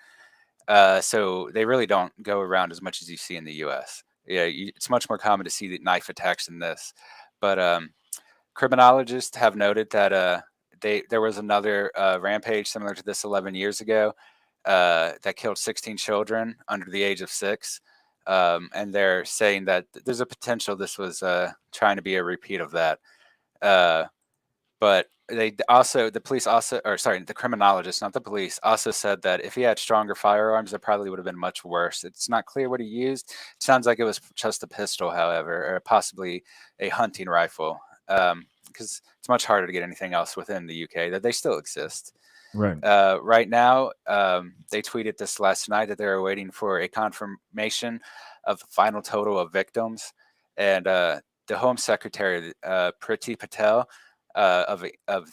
So they really don't go around as much as you see in the US. Yeah, it's much more common to see the knife attacks than this. But criminologists have noted that there was another rampage similar to this 11 years ago that killed 16 children under the age of 6. And they're saying that there's a potential this was trying to be a repeat of that. But the criminologists, not the police, also said that if he had stronger firearms, it probably would have been much worse. It's not clear what he used. It sounds like it was just a pistol, however, or possibly a hunting rifle, because it's much harder to get anything else within the UK, that they still exist. Right. Right now, they tweeted this last night that they're waiting for a confirmation of the final total of victims. And the Home Secretary, Priti Patel, of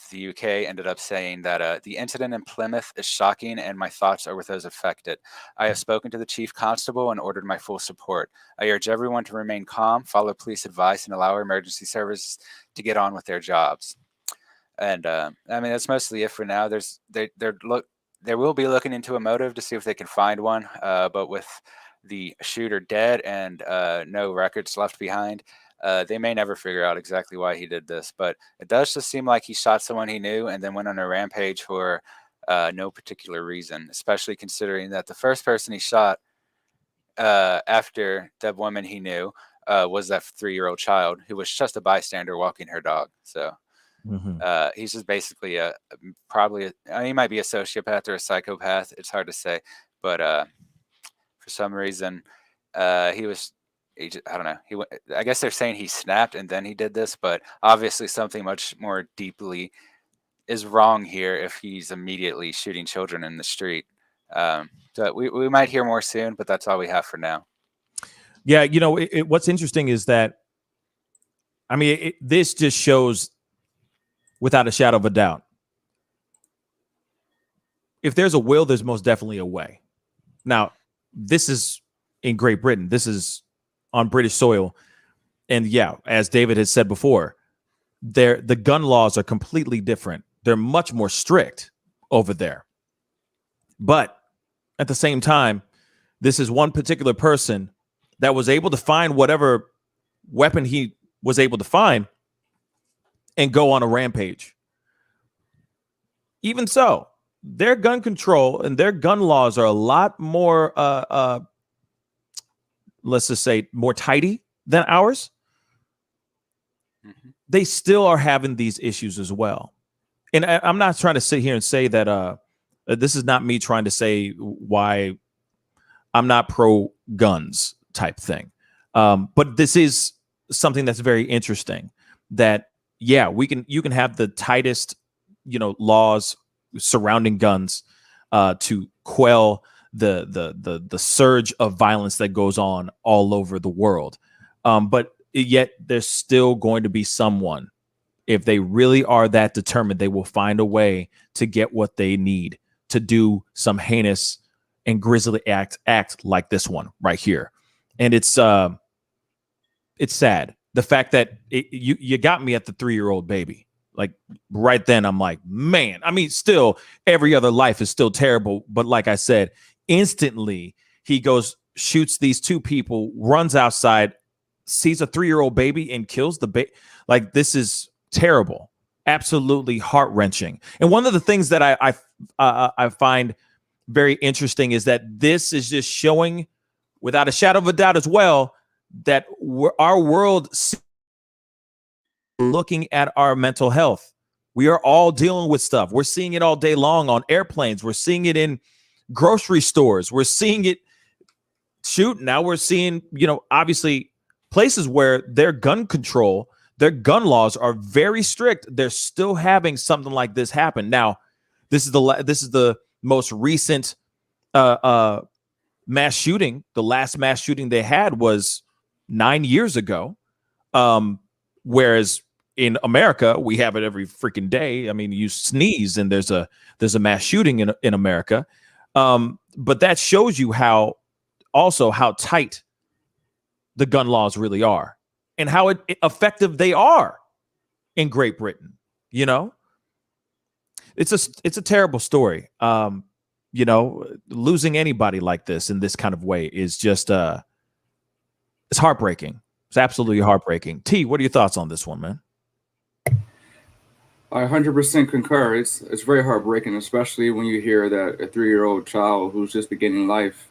the UK, ended up saying that the incident in Plymouth is shocking and my thoughts are with those affected. I have spoken to the chief constable and ordered my full support. I urge everyone to remain calm, follow police advice, and allow our emergency services to get on with their jobs. And I mean, that's mostly it for now. They will be looking into a motive to see if they can find one. But with the shooter dead and no records left behind, they may never figure out exactly why he did this. But it does just seem like he shot someone he knew and then went on a rampage for no particular reason, especially considering that the first person he shot after the woman he knew was that 3-year-old child who was just a bystander walking her dog. So he's just basically he might be a sociopath or a psychopath. It's hard to say, but for some reason I don't know. I guess they're saying he snapped and then he did this, but obviously something much more deeply is wrong here if he's immediately shooting children in the street. So we might hear more soon, but that's all we have for now. Yeah, what's interesting is that, I mean, this just shows, without a shadow of a doubt, if there's a will, there's most definitely a way. Now, this is in Great Britain. This is on British soil. And yeah, as David has said before, the gun laws are completely different. They're much more strict over there. But at the same time, this is one particular person that was able to find whatever weapon he was able to find and go on a rampage. Even so, their gun control and their gun laws are a lot more, let's just say, more tidy than ours. They still are having these issues as well. And I'm not trying to sit here and say that this is not me trying to say why I'm not pro guns type thing. But this is something that's very interesting, that, yeah, you can have the tightest, laws surrounding guns to quell the surge of violence that goes on all over the world. But yet there's still going to be someone, if they really are that determined, they will find a way to get what they need to do some heinous and grisly act like this one right here. And it's sad. The fact that you got me at the 3-year-old baby. Like right then, I'm like, man, I mean, still every other life is still terrible. But like I said, instantly he goes, shoots these 2 people, runs outside, sees a 3-year-old baby and kills the baby. Like, this is terrible, absolutely heart-wrenching. And one of the things that I find very interesting is that this is just showing, without a shadow of a doubt as well, that our world looking at our mental health. We are all dealing with stuff. We're seeing it all day long on airplanes. We're seeing it in grocery stores. We're seeing it now we're seeing, obviously places where their gun control, their gun laws are very strict. They're still having something like this happen. Now, this is the most recent mass shooting. The last mass shooting they had was 9 years ago. Whereas in America, we have it every freaking day. I mean, you sneeze and there's a mass shooting in America. But that shows you how tight the gun laws really are and how effective they are in Great Britain. It's a terrible story. Losing anybody like this in this kind of way is just it's heartbreaking. It's absolutely heartbreaking. T, what are your thoughts on this one, man? I 100% concur. It's very heartbreaking, especially when you hear that a 3-year-old child who's just beginning life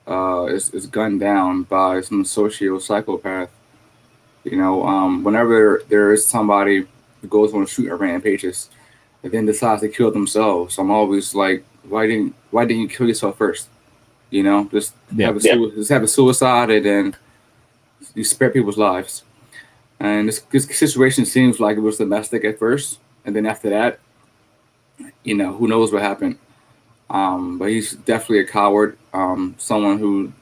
is gunned down by some psychopath. Whenever there is somebody who goes on shooting rampages and then decides to kill themselves, I'm always like, why didn't you kill yourself first? Just have a suicide and then you spare people's lives. And this situation seems like it was domestic at first, and then after that, who knows what happened. But he's definitely a coward, someone who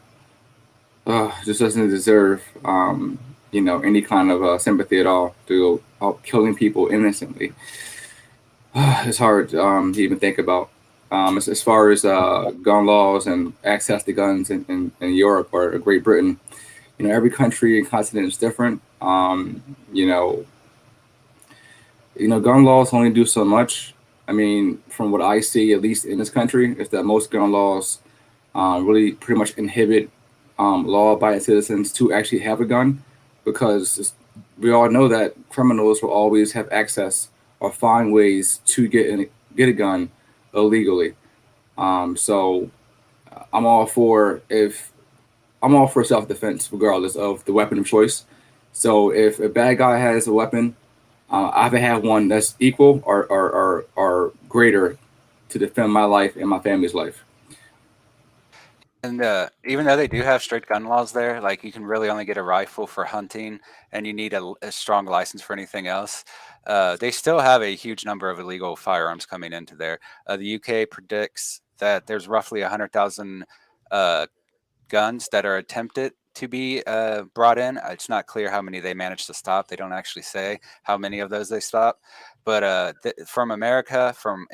just doesn't deserve, any kind of sympathy at all, to go out killing people innocently. It's hard to even think about. As far as gun laws and access to guns in Europe or Great Britain, every country and continent is different. gun laws only do so much. I mean, from what I see, at least in this country, is that most gun laws really pretty much inhibit law-abiding citizens to actually have a gun, because we all know that criminals will always have access or find ways to get a gun illegally. So I'm all for self-defense regardless of the weapon of choice. So if a bad guy has a weapon, I have to have one that's equal or greater to defend my life and my family's life. And even though they do have strict gun laws there, like you can really only get a rifle for hunting, and you need a strong license for anything else. They still have a huge number of illegal firearms coming into there. The UK predicts that there's roughly 100,000 guns that are attempted to be brought in. It's not clear how many they managed to stop. They don't actually say how many of those they stop. But from America, from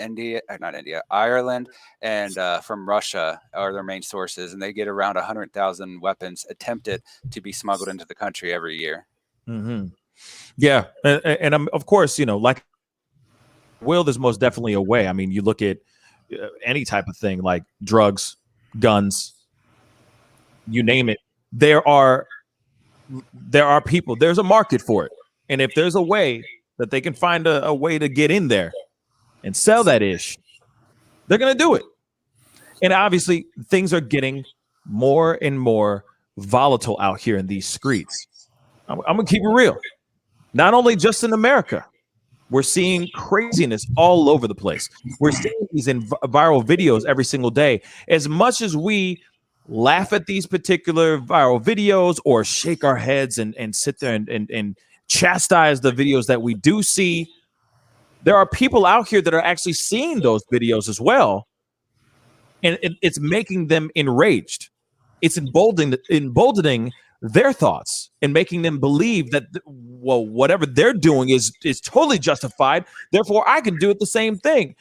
Ireland, and from Russia are their main sources, and they get around 100,000 weapons attempted to be smuggled into the country every year. Mm-hmm. Yeah, and of course, like there's most definitely a way. I mean, you look at any type of thing like drugs, guns, you name it. There are people. There's a market for it, and if there's a way that they can find a way to get in there and sell that ish, they're going to do it. And obviously, things are getting more and more volatile out here in these streets. I'm going to keep it real. Not only just in America, we're seeing craziness all over the place. We're seeing these in viral videos every single day. As much as we laugh at these particular viral videos or shake our heads and sit there and chastise the videos that we do see, there are people out here that are actually seeing those videos as well, and it's making them enraged. It's emboldening their thoughts and making them believe that whatever they're doing is totally justified, therefore I can do the same thing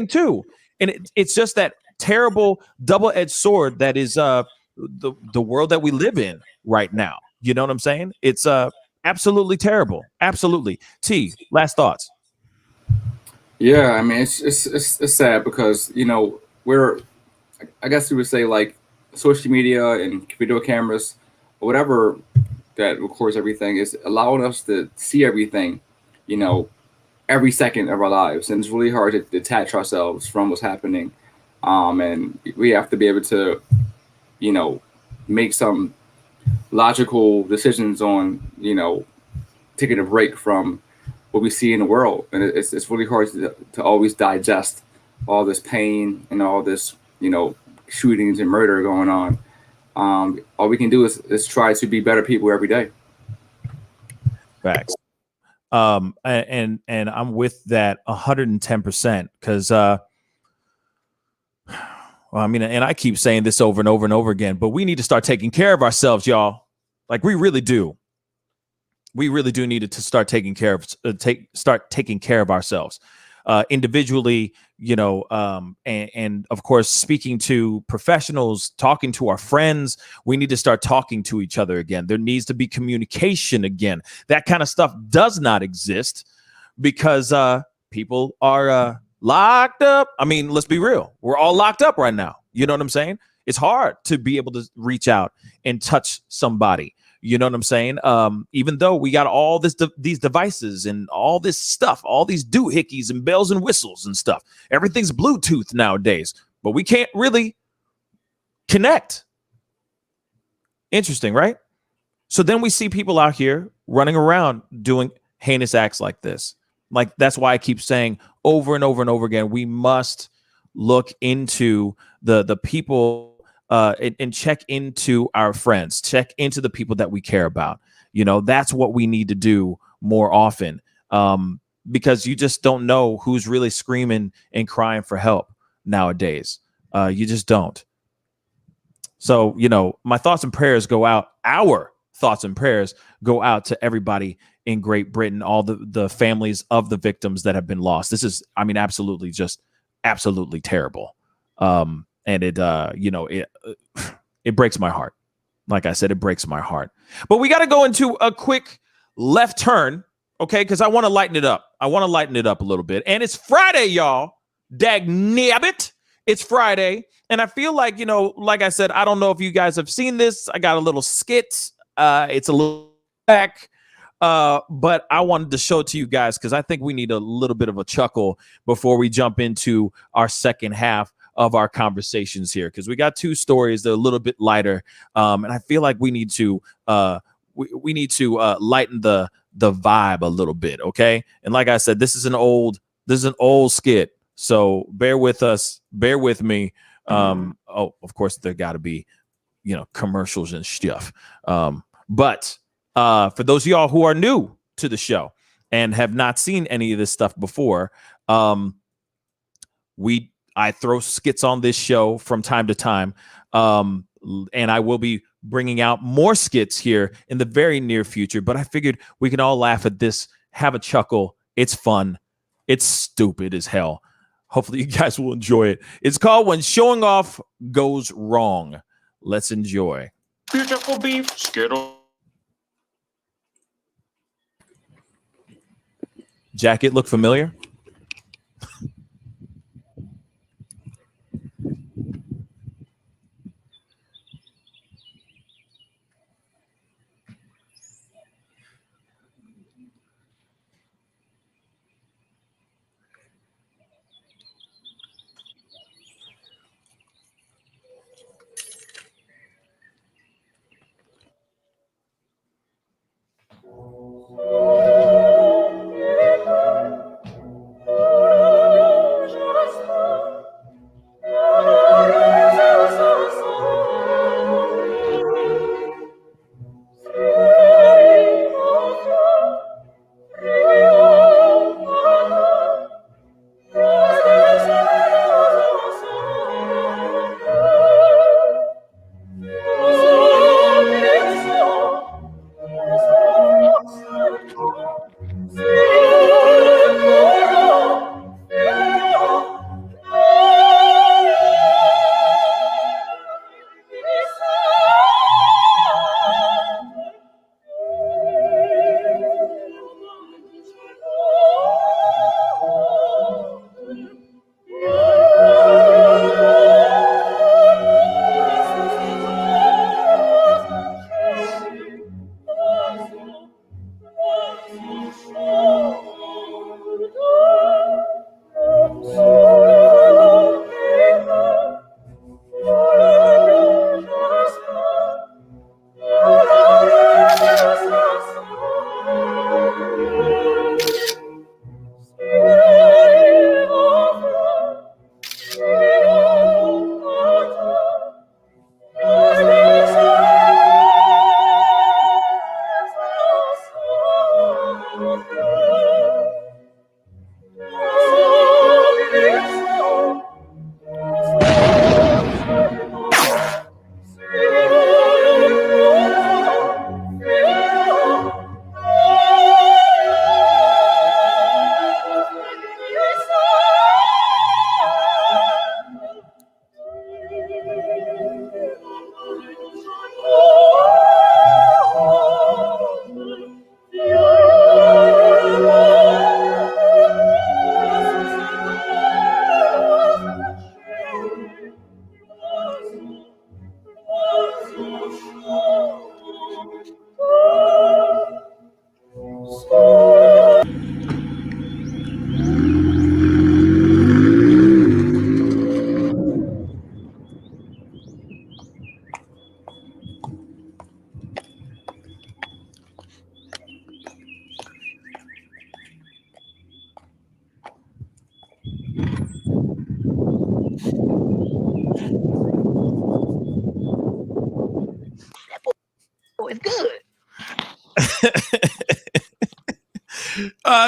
too. And it's just that terrible double-edged sword that is the world that we live in right now. You know what I'm saying? It's absolutely terrible. Absolutely. T, last thoughts. Yeah, I mean, it's sad because, I guess you would say, like, social media and video cameras, or whatever that records everything, is allowing us to see everything, every second of our lives. And it's really hard to detach ourselves from what's happening. And we have to be able to, make some logical decisions on, taking a break from what we see in the world. And it's really hard to always digest all this pain and all this, shootings and murder going on. All we can do is try to be better people every day. Facts. And I'm with that 110%, because well, I mean, and I keep saying this over and over and over again, but we need to start taking care of ourselves, y'all. Like, we really do. We really do need to start taking care of ourselves individually, and of course, speaking to professionals, talking to our friends. We need to start talking to each other again. There needs to be communication again. That kind of stuff does not exist because people are locked up. I mean, let's be real. We're all locked up right now. You know what I'm saying? It's hard to be able to reach out and touch somebody. You know what I'm saying? Even though we got all these devices and all this stuff, all these doohickeys and bells and whistles and stuff. Everything's Bluetooth nowadays, but we can't really connect. Interesting, right? So then we see people out here running around doing heinous acts like this. Like, that's why I keep saying over and over and over again, we must look into the people and check into our friends, check into the people that we care about. That's what we need to do more often, because you just don't know who's really screaming and crying for help nowadays. You just don't. So, my thoughts and prayers go out. Our thoughts and prayers go out to everybody in Great Britain, all the families of the victims that have been lost. This is, I mean, absolutely terrible. And it breaks my heart. Like I said, it breaks my heart. But we got to go into a quick left turn okay? Because I want to lighten it up. I want to lighten it up a little bit. And it's Friday, y'all. Dag nabbit. It's Friday. And I feel like, you know, like I said, I don't know if you guys have seen this. I got a little skit. It's a little back. But I wanted to show it to you guys because I think we need a little bit of a chuckle before we jump into our second half of our conversations here, because we got two stories that are a little bit lighter, and I feel like we need to lighten the vibe a little bit, okay? And like I said, this is an old skit, so bear with us, bear with me. Oh, of course there got to be, you know, commercials and stuff. But for those of y'all who are new to the show and have not seen any of this stuff before, I throw skits on this show from time to time, and I will be bringing out more skits here in the very near future. But I figured we can all laugh at this, have a chuckle. It's fun. It's stupid as hell. Hopefully you guys will enjoy it. It's called When Showing Off Goes Wrong. Let's enjoy. Beautiful beef skittle. Jacket look familiar? It's good.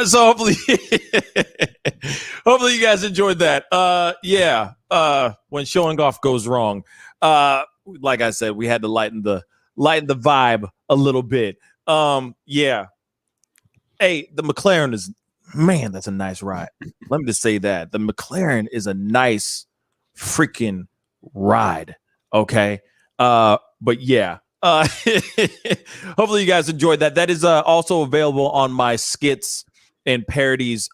So hopefully hopefully you guys enjoyed that. When showing off goes wrong, like I said, we had to lighten the vibe a little bit. Hey, the McLaren is, man, that's a nice ride. Let me just say that the McLaren is a nice freaking ride. Okay. But yeah, Hopefully you guys enjoyed that. That is also available on my skits and parodies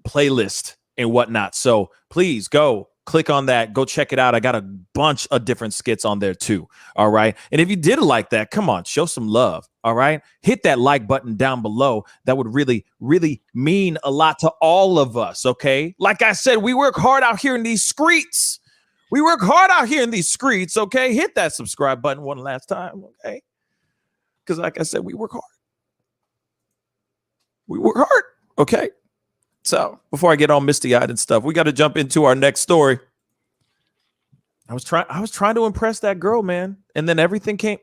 playlist and whatnot. So please go click on that. Go check it out. I got a bunch of different skits on there too. All right. And if you did like that, come on, show some love. All right. Hit that like button down below. That would really, really mean a lot to all of us. Okay. Like I said, we work hard out here in these streets. We work hard out here in these streets. Okay. Hit that subscribe button one last time. Okay. Because like I said, we work hard. We work hard. Okay. So before I get all misty-eyed and stuff, we got to jump into our next story. I was trying to impress that girl, man, and then everything came.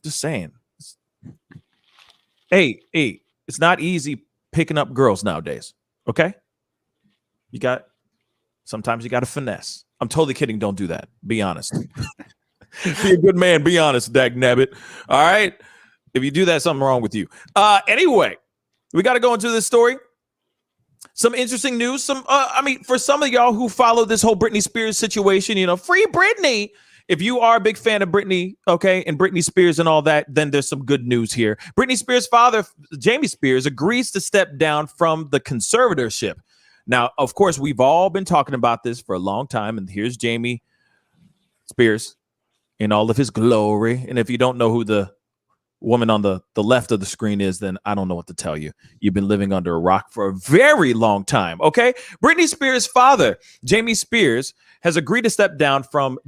Just saying. Hey, it's not easy picking up girls nowadays. Okay, sometimes you got to finesse. I'm totally kidding. Don't do that. Be honest. Be a good man. Be honest, dagnabbit. All right. If you do that, something wrong with you. Anyway, we got to go into this story. Some interesting news. For some of y'all who follow this whole Britney Spears situation, free Britney. If you are a big fan of Britney, okay, and Britney Spears and all that, then there's some good news here. Britney Spears' father, Jamie Spears, agrees to step down from the conservatorship. Now, of course, we've all been talking about this for a long time, and here's Jamie Spears in all of his glory. And if you don't know who the woman on the left of the screen is, then I don't know what to tell you. You've been living under a rock for a very long time. Okay. Britney Spears' father, Jamie Spears, has agreed to step down from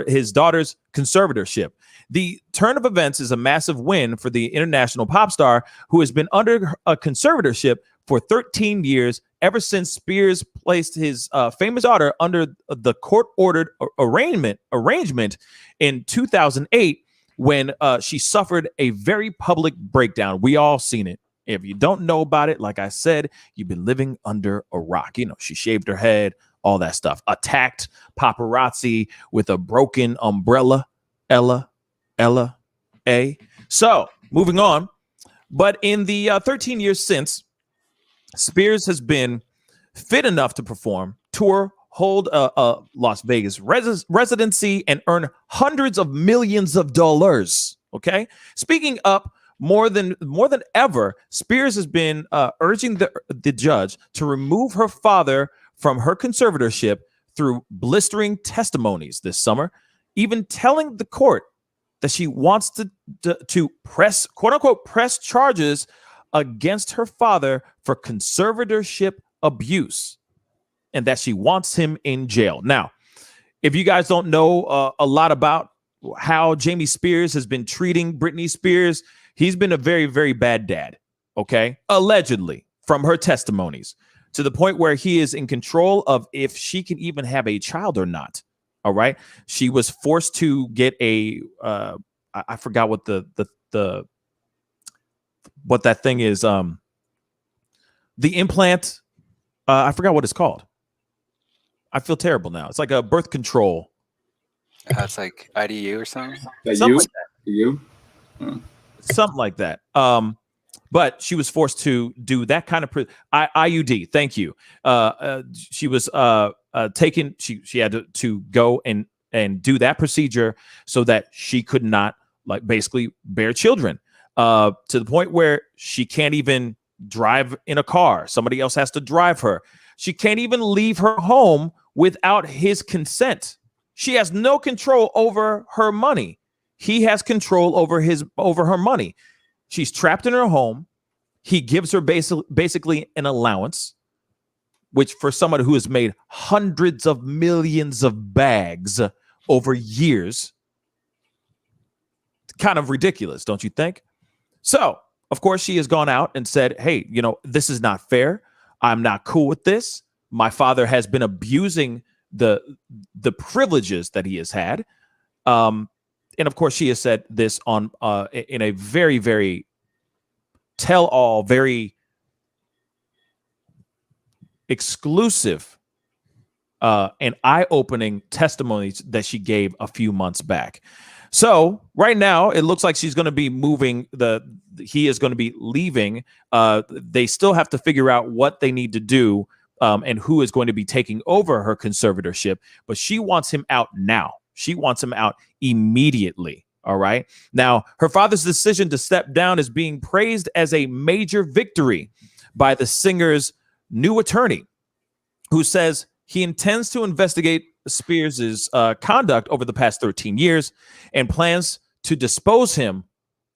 his daughter's conservatorship. The turn of events is a massive win for the international pop star who has been under a conservatorship for 13 years, ever since Spears placed his famous daughter under the court-ordered arrangement in 2008. When she suffered a very public breakdown. We all seen it. If you don't know about it, like I said, you've been living under a rock. She shaved her head, all that stuff. Attacked paparazzi with a broken umbrella. Ella. So, moving on. But in the 13 years since, Spears has been fit enough to perform, tour, hold a Las Vegas residency, and earn hundreds of millions of dollars. Okay, speaking up more than ever, Spears has been urging the judge to remove her father from her conservatorship through blistering testimonies this summer, even telling the court that she wants to press, quote unquote, press charges against her father for conservatorship abuse, and that she wants him in jail. Now, if you guys don't know a lot about how Jamie Spears has been treating Britney Spears, he's been a very, very bad dad, okay? Allegedly, from her testimonies, to the point where he is in control of if she can even have a child or not, all right? She was forced to get I forgot what what that thing is, the implant, I forgot what it's called. I feel terrible now. It's like a birth control. It's like IDU or something. Something like that. You? Something like that. But she was forced to do that kind of IUD. Thank you. She was taken. She had to go and do that procedure so that she could not basically bear children. To the point where she can't even drive in a car. Somebody else has to drive her. She can't even leave her home without his consent. She has no control over her money. He has control over her money. She's trapped in her home. He gives her basically an allowance, which for someone who has made hundreds of millions of bags over years, kind of ridiculous, don't you think? So, of course, she has gone out and said, hey, this is not fair. I'm not cool with this. My father has been abusing the privileges that he has had. And of course, she has said this on in a very, very tell-all, very exclusive and eye-opening testimonies that she gave a few months back. So right now, it looks like she's going to be moving. He is going to be leaving. They still have to figure out what they need to do and who is going to be taking over her conservatorship. But she wants him out now. She wants him out immediately. All right. Now, her father's decision to step down is being praised as a major victory by the singer's new attorney, who says he intends to investigate Spears's conduct over the past 13 years and plans to depose him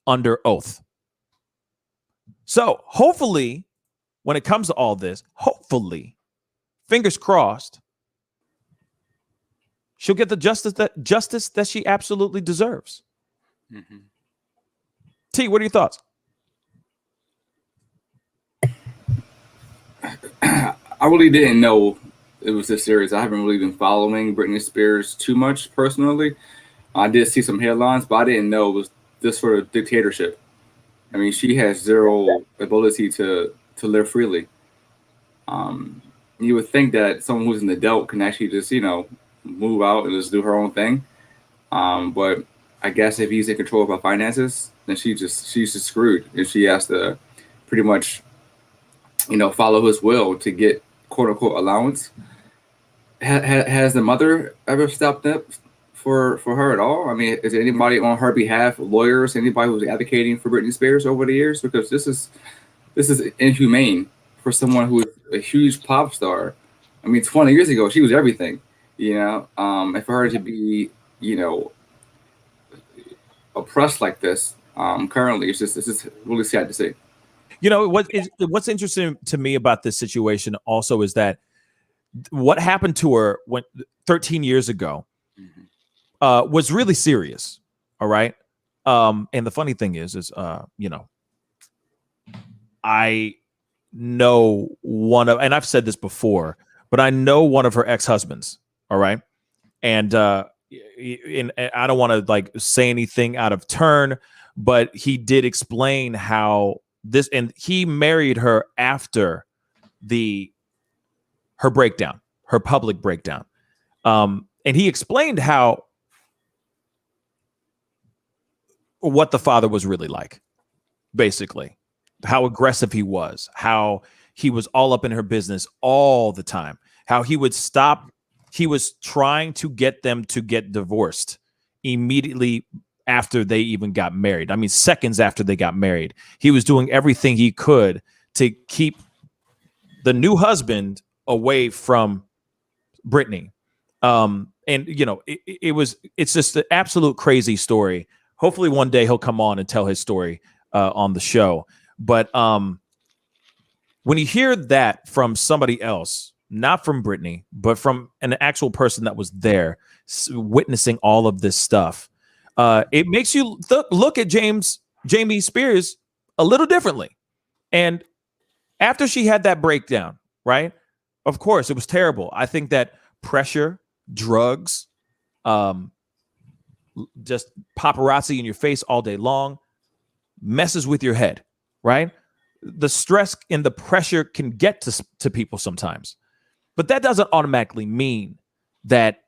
under oath. So hopefully, when it comes to all this, hopefully, fingers crossed, she'll get the justice that she absolutely deserves. Mm-hmm. T, what are your thoughts? I really didn't know it was this serious. I haven't really been following Britney Spears too much personally. I did see some headlines, but I didn't know it was this sort of dictatorship. I mean, she has zero ability to live freely. You would think that someone who's an adult can actually just, move out and just do her own thing. But I guess if he's in control of her finances, then she's just screwed. And she has to pretty much, follow his will to get quote unquote allowance. Has the mother ever stepped up for her at all? I mean, is there anybody on her behalf, lawyers, anybody who's advocating for Britney Spears over the years? Because this is inhumane for someone who is a huge pop star. I mean, 20 years ago, she was everything, and for her to be, oppressed like this, currently, it's just really sad to see. What's interesting to me about this situation also is that what happened to her 13 years ago was really serious. All right. And the funny thing is, I know and I've said this before, but I know one of her ex-husbands. All right. And I don't want to say anything out of turn, but he did explain how and he married her after her breakdown, her public breakdown. And he explained what the father was really like, basically, how aggressive he was, how he was all up in her business all the time, how he would stop. He was trying to get them to get divorced immediately after they even got married. I mean, seconds after they got married, he was doing everything he could to keep the new husband away from Britney. It's just an absolute crazy story. Hopefully one day he'll come on and tell his story on the show. But when you hear that from somebody else, not from Britney, but from an actual person that was there witnessing all of this stuff, it makes you look at Jamie Spears a little differently. And after she had that breakdown, right? Of course, it was terrible. I think that pressure, drugs, just paparazzi in your face all day long messes with your head, right? The stress and the pressure can get to people sometimes. But that doesn't automatically mean that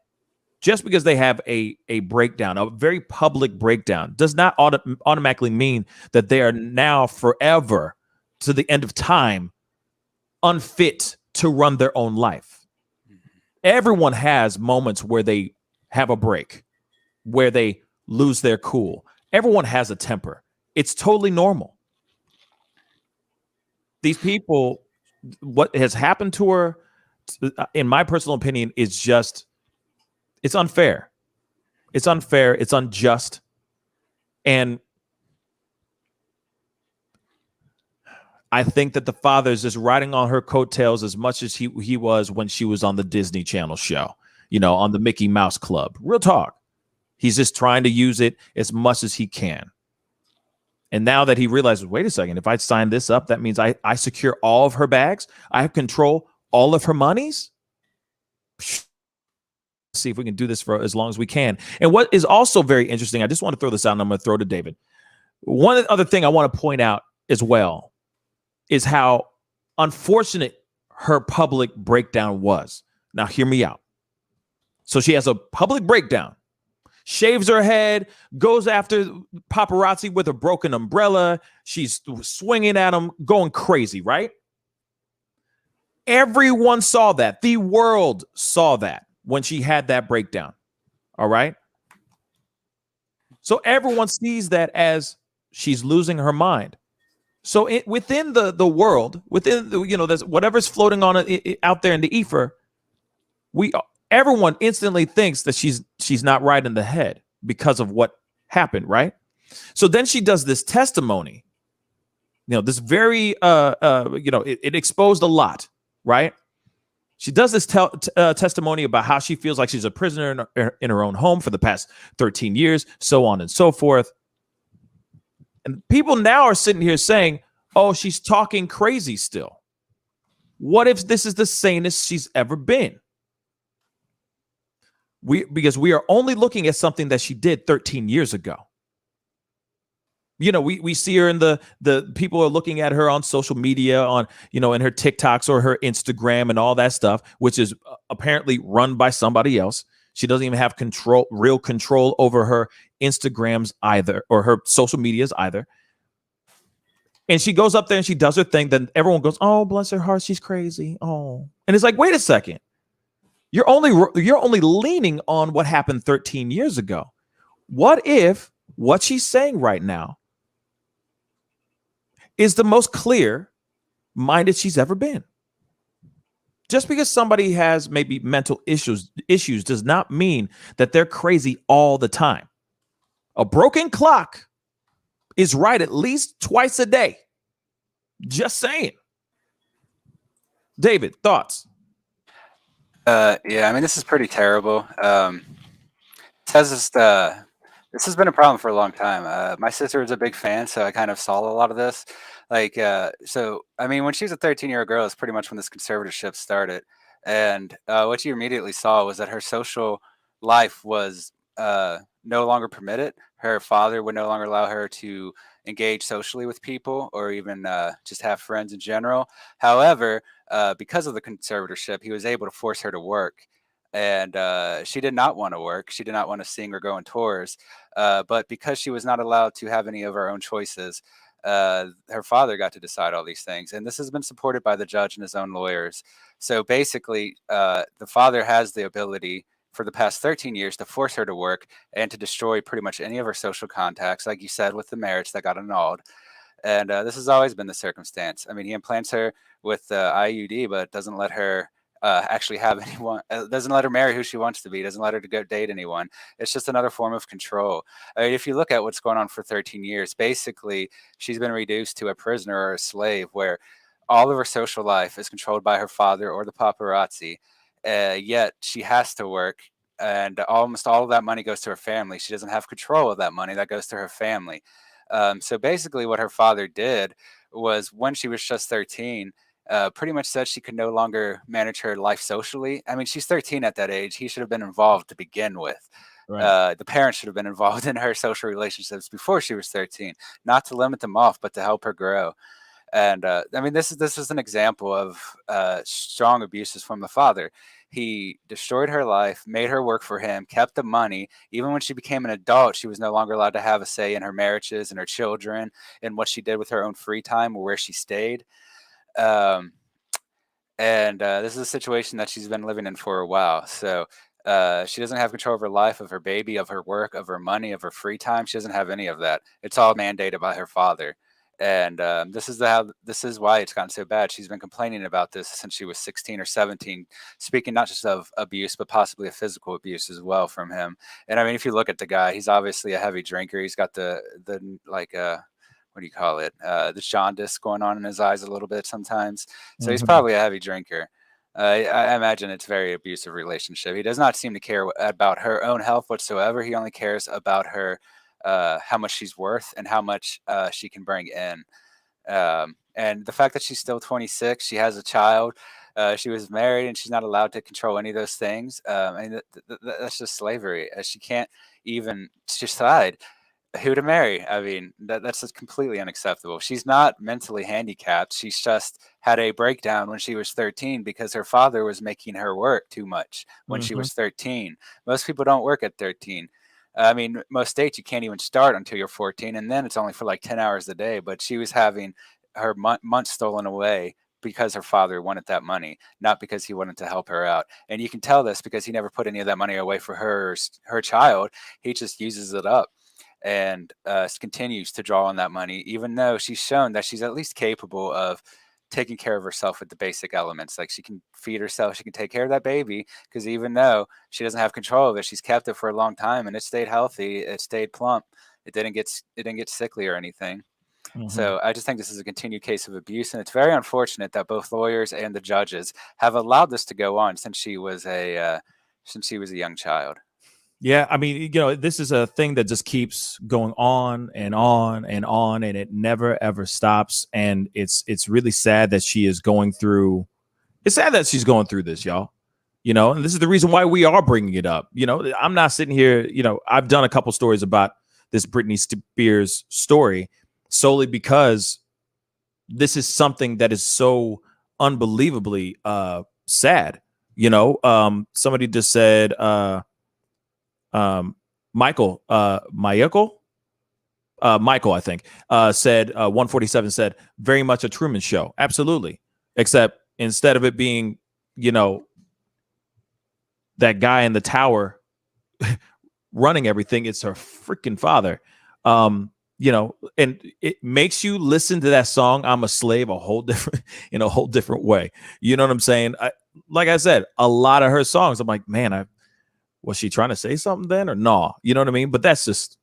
just because they have a breakdown, a very public breakdown, does not automatically mean that they are now forever, to the end of time, unfit to run their own life. Everyone has moments where they have a break, where they lose their cool. Everyone has a temper. It's totally normal. These people, what has happened to her, in my personal opinion, is just, it's unfair. It's unfair. It's unjust. And I think that the father is just riding on her coattails as much as he was when she was on the Disney Channel show, on the Mickey Mouse Club. Real talk. He's just trying to use it as much as he can. And now that he realizes, wait a second, if I sign this up, that means I secure all of her bags. I have control all of her monies. See if we can do this for as long as we can. And what is also very interesting, I just want to throw this out and I'm going to throw to David. One other thing I want to point out as well is how unfortunate her public breakdown was. Now, hear me out. So she has a public breakdown, shaves her head, goes after paparazzi with a broken umbrella. She's swinging at them, going crazy, right? Everyone saw that. The world saw that when she had that breakdown. All right. So everyone sees that as she's losing her mind. So within the world, within the, there's whatever's floating on out there in the ether, everyone instantly thinks that she's not right in the head because of what happened, right? So then she does this testimony. This very it exposed a lot, right? She does this testimony about how she feels like she's a prisoner in her own home for the past 13 years, so on and so forth. And people now are sitting here saying, oh, she's talking crazy still. What if this is the sanest she's ever been? Because we are only looking at something that she did 13 years ago. We see her in the people are looking at her on social media, on, in her TikToks or her Instagram and all that stuff, which is apparently run by somebody else. She doesn't even have real control over her Instagrams either, or her social medias either. And she goes up there and she does her thing. Then everyone goes, oh, bless her heart, she's crazy. Oh, and it's like, wait a second. You're only leaning on what happened 13 years ago. What if what she's saying right now is the most clear-minded she's ever been? Just because somebody has maybe mental issues does not mean that they're crazy all the time. A broken clock is right at least twice a day. Just saying. David, thoughts? Yeah, I mean, this is pretty terrible. This has been a problem for a long time. My sister was a big fan, so I kind of saw a lot of this. So, I mean, when she was a 13-year-old girl, it's pretty much when this conservatorship started. And what you immediately saw was that her social life was no longer permitted. Her father would no longer allow her to engage socially with people or even just have friends in general. However, because of the conservatorship, he was able to force her to work. And she did not want to work. She did not want to sing or go on tours. But because she was not allowed to have any of her own choices, her father got to decide all these things. And this has been supported by the judge and his own lawyers. So basically, the father has the ability for the past 13 years to force her to work and to destroy pretty much any of her social contacts, like you said, with the marriage that got annulled. And this has always been the circumstance. I mean, he implants her with the IUD, but doesn't let her actually have anyone, doesn't let her marry who she wants to be, doesn't let her to go date anyone. It's just another form of control. I mean, if you look at what's going on for 13 years, basically she's been reduced to a prisoner or a slave where all of her social life is controlled by her father or the paparazzi, yet she has to work, and almost all of that money goes to her family. She doesn't have control of that money that goes to her family. So basically what her father did was, when she was just 13, pretty much said she could no longer manage her life socially. I mean, she's 13 at that age. He should have been involved to begin with. Right. The parents should have been involved in her social relationships before she was 13, not to limit them off, but to help her grow. And I mean, this is an example of strong abuses from the father. He destroyed her life, made her work for him, kept the money. Even when she became an adult, she was no longer allowed to have a say in her marriages and her children and what she did with her own free time or where she stayed. This is a situation that she's been living in for a while. So she doesn't have control of her life, of her baby, of her work, of her money, of her free time. She doesn't have any of that. It's all mandated by her father. And this is why it's gotten so bad. She's been complaining about this since she was 16 or 17, speaking not just of abuse, but possibly of physical abuse as well from him. And I mean, if you look at the guy, he's obviously a heavy drinker. He's got the what do you call it? The jaundice going on in his eyes a little bit sometimes. So he's probably a heavy drinker. I imagine it's a very abusive relationship. He does not seem to care about her own health whatsoever. He only cares about her, how much she's worth and how much she can bring in. And the fact that she's still 26, she has a child, she was married, and she's not allowed to control any of those things. I mean, that's just slavery. She can't even decide who to marry. I mean, that's just completely unacceptable. She's not mentally handicapped. She's just had a breakdown when she was 13 because her father was making her work too much when she was 13. Most people don't work at 13. I mean, most states you can't even start until you're 14, and then it's only for like 10 hours a day. But she was having her months stolen away because her father wanted that money, not because he wanted to help her out. And you can tell this because he never put any of that money away for her child. He just uses it up. and continues to draw on that money, even though she's shown that she's at least capable of taking care of herself with the basic elements. Like she can feed herself, she can take care of that baby, because even though she doesn't have control of it, she's kept it for a long time and it stayed healthy, it stayed plump, it didn't get sickly or anything. So I just think this is a continued case of abuse, and it's very unfortunate that both lawyers and the judges have allowed this to go on since she was a young child. Yeah, I mean, this is a thing that just keeps going on and on and on, and it never ever stops. And it's really sad that she is going through. It's sad that she's going through this, y'all. And this is the reason why we are bringing it up. I'm not sitting here. I've done a couple stories about this Britney Spears story solely because this is something that is so unbelievably sad. Somebody just said. Michael, I think, said 147 said very much a Truman Show. Absolutely. Except instead of it being, that guy in the tower running everything, it's her freaking father. And it makes you listen to that song, I'm a Slave, in a whole different way. You know what I'm saying? Like I said, a lot of her songs, I'm like, man, was she trying to say something then or no? You know what I mean? But that's just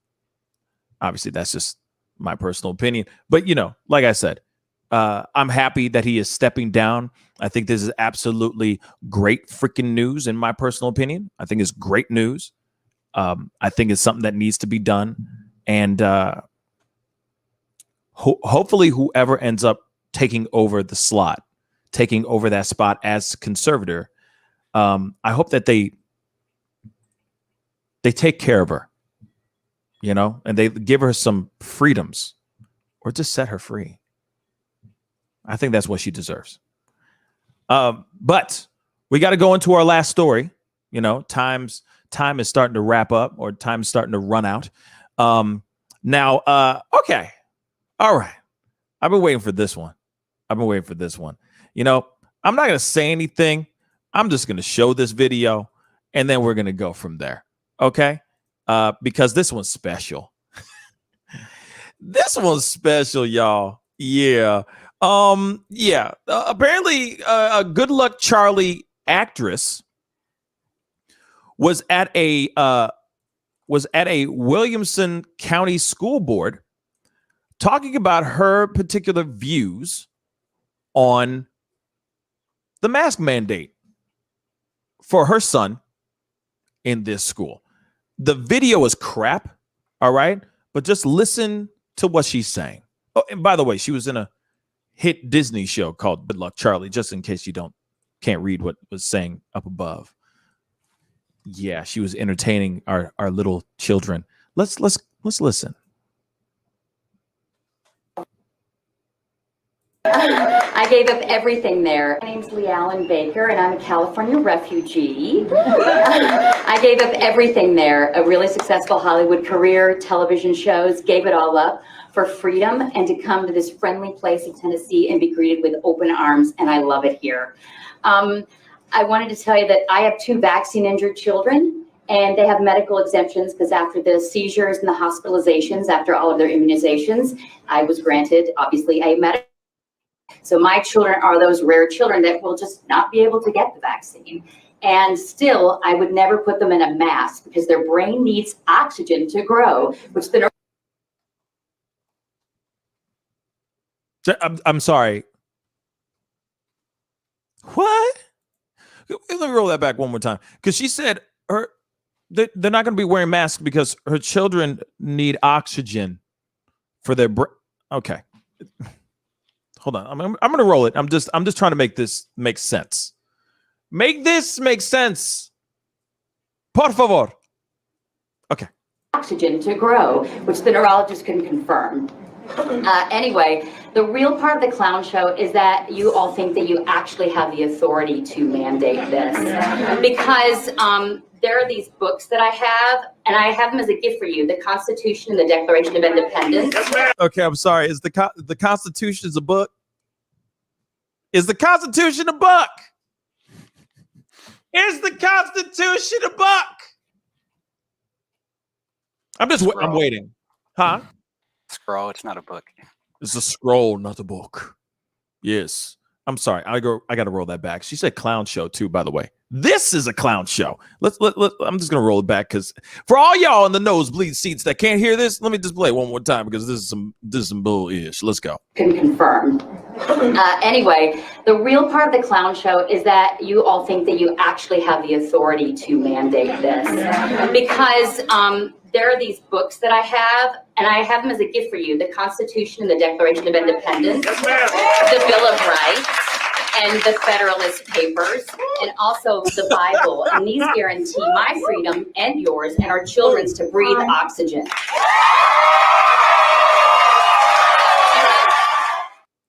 my personal opinion. But, like I said, I'm happy that he is stepping down. I think this is absolutely great freaking news, in my personal opinion. I think it's great news. I think it's something that needs to be done. And hopefully whoever ends up taking over that spot as conservator, I hope that they take care of her, and they give her some freedoms or just set her free. I think that's what she deserves. But we got to go into our last story. Time is starting to wrap up, or time's starting to run out. Now, okay. All right. I've been waiting for this one. I'm not going to say anything. I'm just going to show this video and then we're going to go from there. Okay. Because this one's special. This one's special, y'all. Yeah. Apparently, a Good Luck Charlie actress was at a Williamson County School Board talking about her particular views on the mask mandate for her son in this school. The video is crap, all right? But just listen to what she's saying. Oh, and by the way, she was in a hit Disney show called Good Luck Charlie, just in case you can't read what was saying up above. Yeah, she was entertaining our little children. Let's listen. I gave up everything there. My name's Lee Allen Baker, and I'm a California refugee. I gave up everything there, a really successful Hollywood career, television shows, gave it all up for freedom and to come to this friendly place in Tennessee and be greeted with open arms, and I love it here. I wanted to tell you that I have 2 vaccine-injured children, and they have medical exemptions because after the seizures and the hospitalizations, after all of their immunizations, I was granted, obviously, a medical. So my children are those rare children that will just not be able to get the vaccine. And still, I would never put them in a mask because their brain needs oxygen to grow, which the... I'm sorry. What? Let me roll that back one more time. Because she said they're not going to be wearing masks because her children need oxygen for their brain. Okay. Hold on. I'm going to roll it. I'm just trying to make this make sense. Make this make sense. Por favor. Okay. Oxygen to grow, which the neurologist can confirm. Anyway, the real part of the clown show is that you all think that you actually have the authority to mandate this. Because there are these books that I have, and I have them as a gift for you, the Constitution and the Declaration of Independence. Okay, I'm sorry. Is the Constitution a book? Is the Constitution a book? Is the Constitution a book? I'm waiting. Huh? Scroll. It's not a book. It's a scroll, not a book. Yes. I'm sorry. I got to roll that back. She said clown show too, by the way. This is a clown show. I'm just going to roll it back because for all y'all in the nosebleed seats that can't hear this, let me just play it one more time because this is some bull-ish. Let's go. Can confirm. Anyway, the real part of the clown show is that you all think that you actually have the authority to mandate this because there are these books that I have, and I have them as a gift for you: the Constitution and the Declaration of Independence, the Bill of Rights, and the Federalist Papers, and also the Bible. And these guarantee my freedom and yours and our children's to breathe oxygen.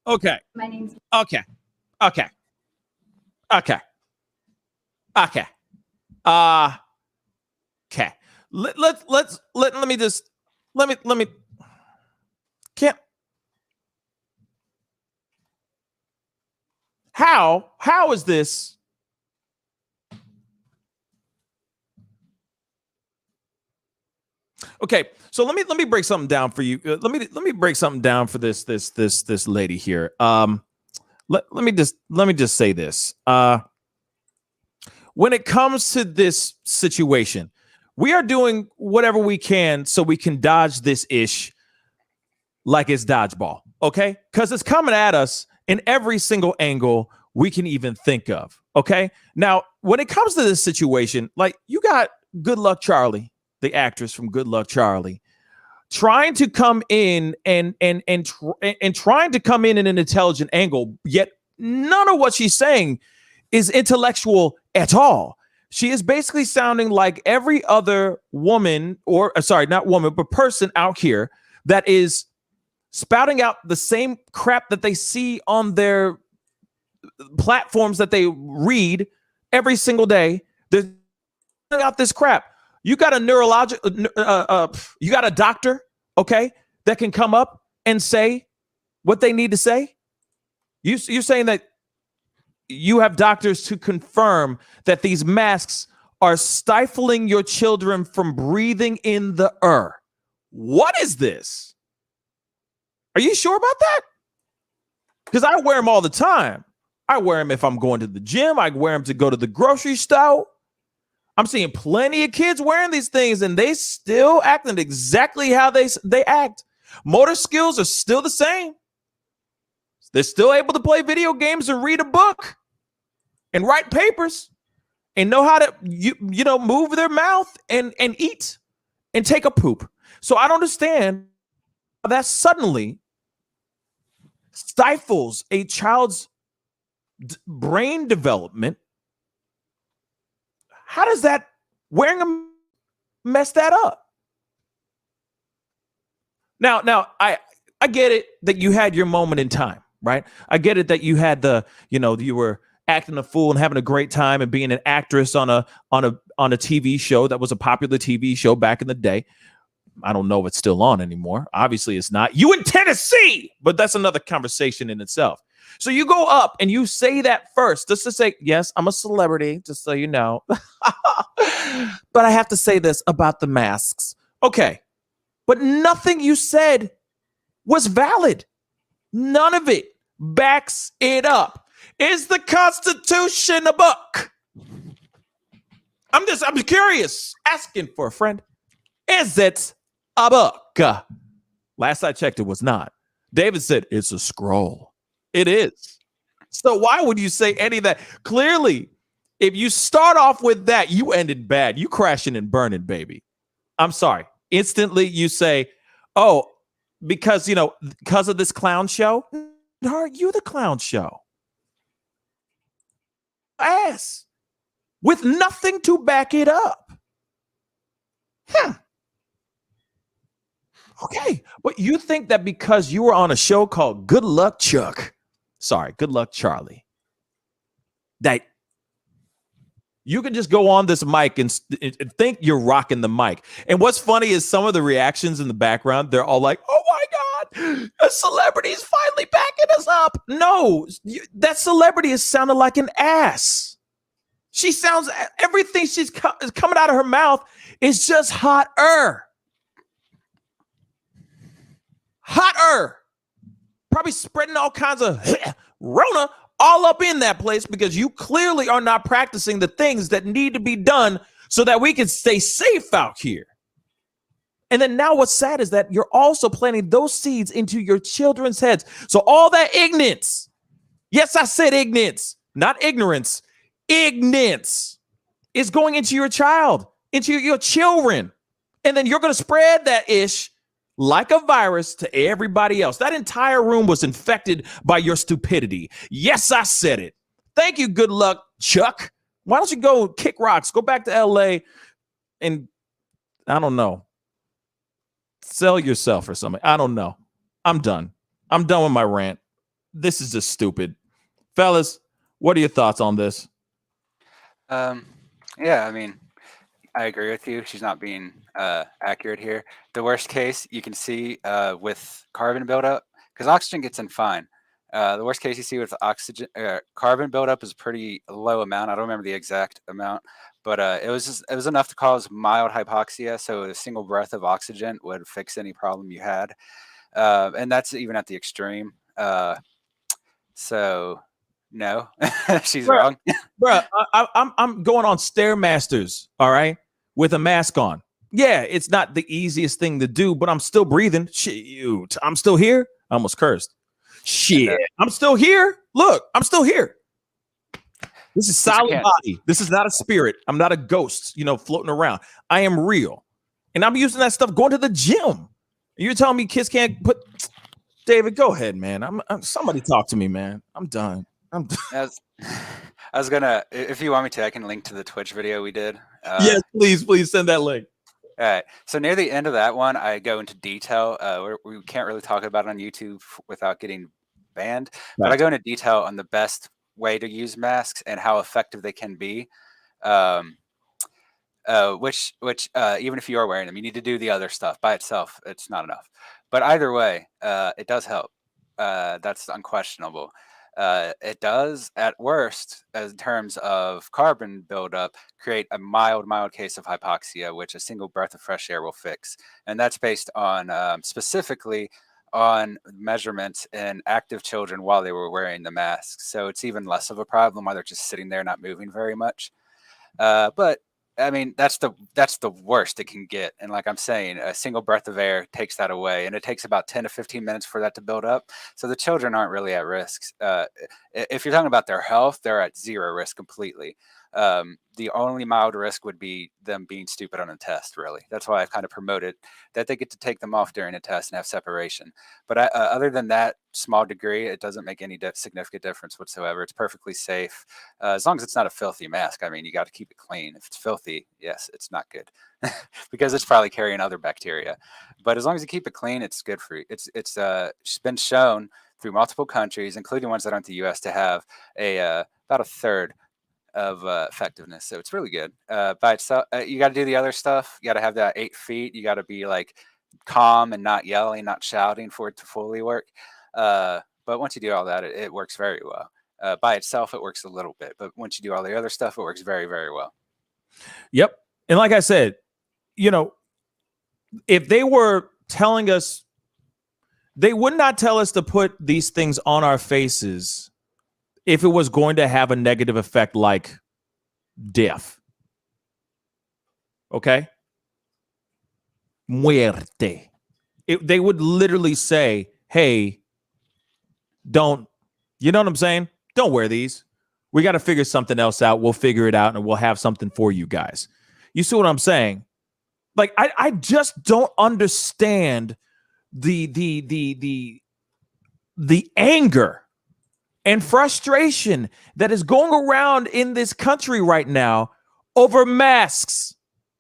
Okay. My name's Okay. Okay. Okay. Okay. Okay. Let me can't. How is this? Okay, so let me break something down for you. Let me break something down for this lady here. Let me just say this. When it comes to this situation, we are doing whatever we can so we can dodge this ish like it's dodgeball, okay? Because it's coming at us in every single angle we can even think of, okay? Now, when it comes to this situation, like you got Good Luck Charlie, the actress from Good Luck Charlie, trying to come in and trying to come in an intelligent angle, yet none of what she's saying is intellectual at all. She is basically sounding like every other woman, or sorry, not woman, but person out here that is spouting out the same crap that they see on their platforms that they read every single day. They're spouting out this crap. You got a you got a doctor, okay, that can come up and say what they need to say. You're saying that you have doctors to confirm that these masks are stifling your children from breathing in the air. What is this? Are you sure about that? Because I wear them all the time. I wear them if I'm going to the gym. I wear them to go to the grocery store. I'm seeing plenty of kids wearing these things, and they still acting exactly how they act. Motor skills are still the same. They're still able to play video games and read a book and write papers and know how to move their mouth and eat and take a poop. So I don't understand how that suddenly stifles a child's brain development. How does that wearing them mess that up? Now I get it that you had your moment in time, right? I get it that you had you were acting a fool and having a great time and being an actress on a TV show that was a popular TV show back in the day. I don't know if it's still on anymore. Obviously it's not. You in Tennessee, but that's another conversation in itself. So you go up and you say that first, just to say, yes, I'm a celebrity, just so you know. But I have to say this about the masks. Okay. But nothing you said was valid. None of it backs it up. Is the Constitution a book? I'm curious, asking for a friend. Is it a book? Last I checked, it was not. David said it's a scroll. It is. So why would you say any of that? Clearly, if you start off with that, you ended bad. You crashing and burning, baby. I'm sorry. Instantly, you say, oh, because of this clown show. Are you the clown show? Ass with nothing to back it up. Okay, but you think that because you were on a show called Good Luck Charlie, that you can just go on this mic and think you're rocking the mic. And what's funny is some of the reactions in the background, they're all like, oh my God, a celebrity is finally backing us up. No, that celebrity is sounding like an ass. She sounds, everything is coming out of her mouth is just hotter. hotter. Probably spreading all kinds of Rona all up in that place because you clearly are not practicing the things that need to be done so that we can stay safe out here. And then now what's sad is that you're also planting those seeds into your children's heads. So all that ignorance, yes, I said ignorance, not ignorance, ignorance is going into your child, into your children. And then you're going to spread that ish like a virus to everybody else. That entire room was infected by your stupidity. Yes, I said it. Thank you. Good luck, Chuck. Why don't you go kick rocks? Go back to LA and I don't know. Sell yourself or something. I don't know. I'm done. I'm done with my rant. This is just stupid. Fellas, what are your thoughts on this? Yeah, I mean, I agree with you. She's not being accurate here. The worst case you can see with carbon buildup, because oxygen gets in fine. The worst case you see with oxygen, carbon buildup is a pretty low amount. I don't remember the exact amount, but it was enough to cause mild hypoxia. So a single breath of oxygen would fix any problem you had, and that's even at the extreme. So no, she's wrong. Bruh, I'm going on Stairmasters, all right, with a mask on. Yeah, it's not the easiest thing to do, but I'm still breathing. Shoot, I'm still here. I almost cursed. Shit, I'm still here. Look, I'm still here. This is solid body. This is not a spirit. I'm not a ghost, floating around. I am real. And I'm using that stuff going to the gym. You're telling me kids can't put... David, go ahead, man. Somebody talk to me, man. I'm done. I was gonna, if you want me to, I can link to the Twitch video we did. Yes, please send that link. All right. So near the end of that one, I go into detail. We can't really talk about it on YouTube without getting banned, but I go into detail on the best way to use masks and how effective they can be. Which even if you are wearing them, you need to do the other stuff by itself. It's not enough. But either way, it does help. That's unquestionable. It does, at worst, in terms of carbon buildup, create a mild case of hypoxia, which a single breath of fresh air will fix. And that's based on specifically on measurements in active children while they were wearing the masks. So it's even less of a problem while they're just sitting there not moving very much. But I mean, that's the worst it can get. And like I'm saying, a single breath of air takes that away. And it takes about 10 to 15 minutes for that to build up. So the children aren't really at risk. If you're talking about their health, they're at zero risk completely. The only mild risk would be them being stupid on a test, really. That's why I've kind of promoted that they get to take them off during a test and have separation. But other than that small degree, it doesn't make any significant difference whatsoever. It's perfectly safe. As long as it's not a filthy mask. I mean, you got to keep it clean. If it's filthy, yes, it's not good because it's probably carrying other bacteria. But as long as you keep it clean, it's good for you. It's been shown through multiple countries, including ones that aren't the U.S., to have about a third of effectiveness. So it's really good. By itself, you got to do the other stuff. You got to have that 8 feet. You got to be like calm and not yelling, not shouting for it to fully work. But once you do all that, it works very well. By itself, it works a little bit. But once you do all the other stuff, it works very, very well. Yep. And like I said, if they were telling us, they would not tell us to put these things on our faces if it was going to have a negative effect like death. Okay? Muerte. They would literally say, hey, don't, you know what I'm saying? Don't wear these. We got to figure something else out. We'll figure it out and we'll have something for you guys. You see what I'm saying? Like, I just don't understand the anger and frustration that is going around in this country right now over masks,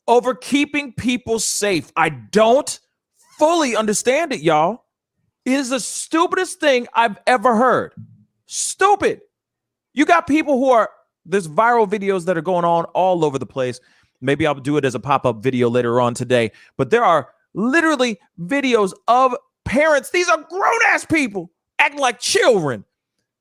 over keeping people safe. I don't fully understand it, y'all. It is the stupidest thing I've ever heard. Stupid. You got people who are, there's viral videos that are going on all over the place. Maybe I'll do it as a pop-up video later on today. But there are literally videos of parents. These are grown-ass people acting like children.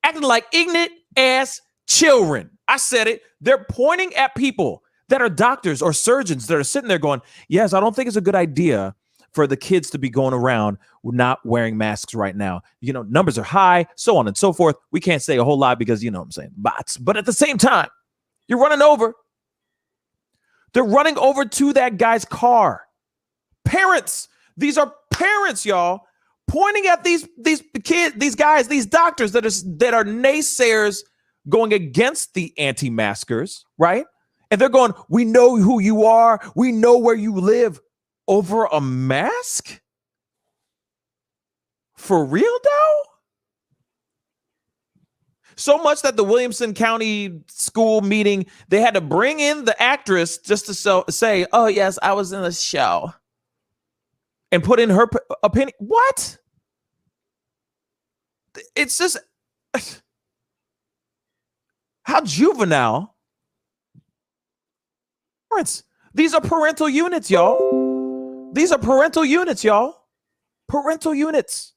Acting like ignorant ass children. I said it. They're pointing at people that are doctors or surgeons that are sitting there going, yes, I don't think it's a good idea for the kids to be going around not wearing masks right now. Numbers are high, so on and so forth. We can't say a whole lot because, what I'm saying, bots. But at the same time, you're running over. They're running over to that guy's car. Parents. These are parents, y'all, pointing at these kids, these guys, these doctors that are naysayers going against the anti-maskers, right? And they're going, we know who you are. We know where you live. Over a mask? For real, though? So much that the Williamson County school meeting, they had to bring in the actress just to say, oh, yes, I was in the show. And put in her opinion. What? It's just... How juvenile. These are parental units, y'all. These are parental units, y'all. Parental units.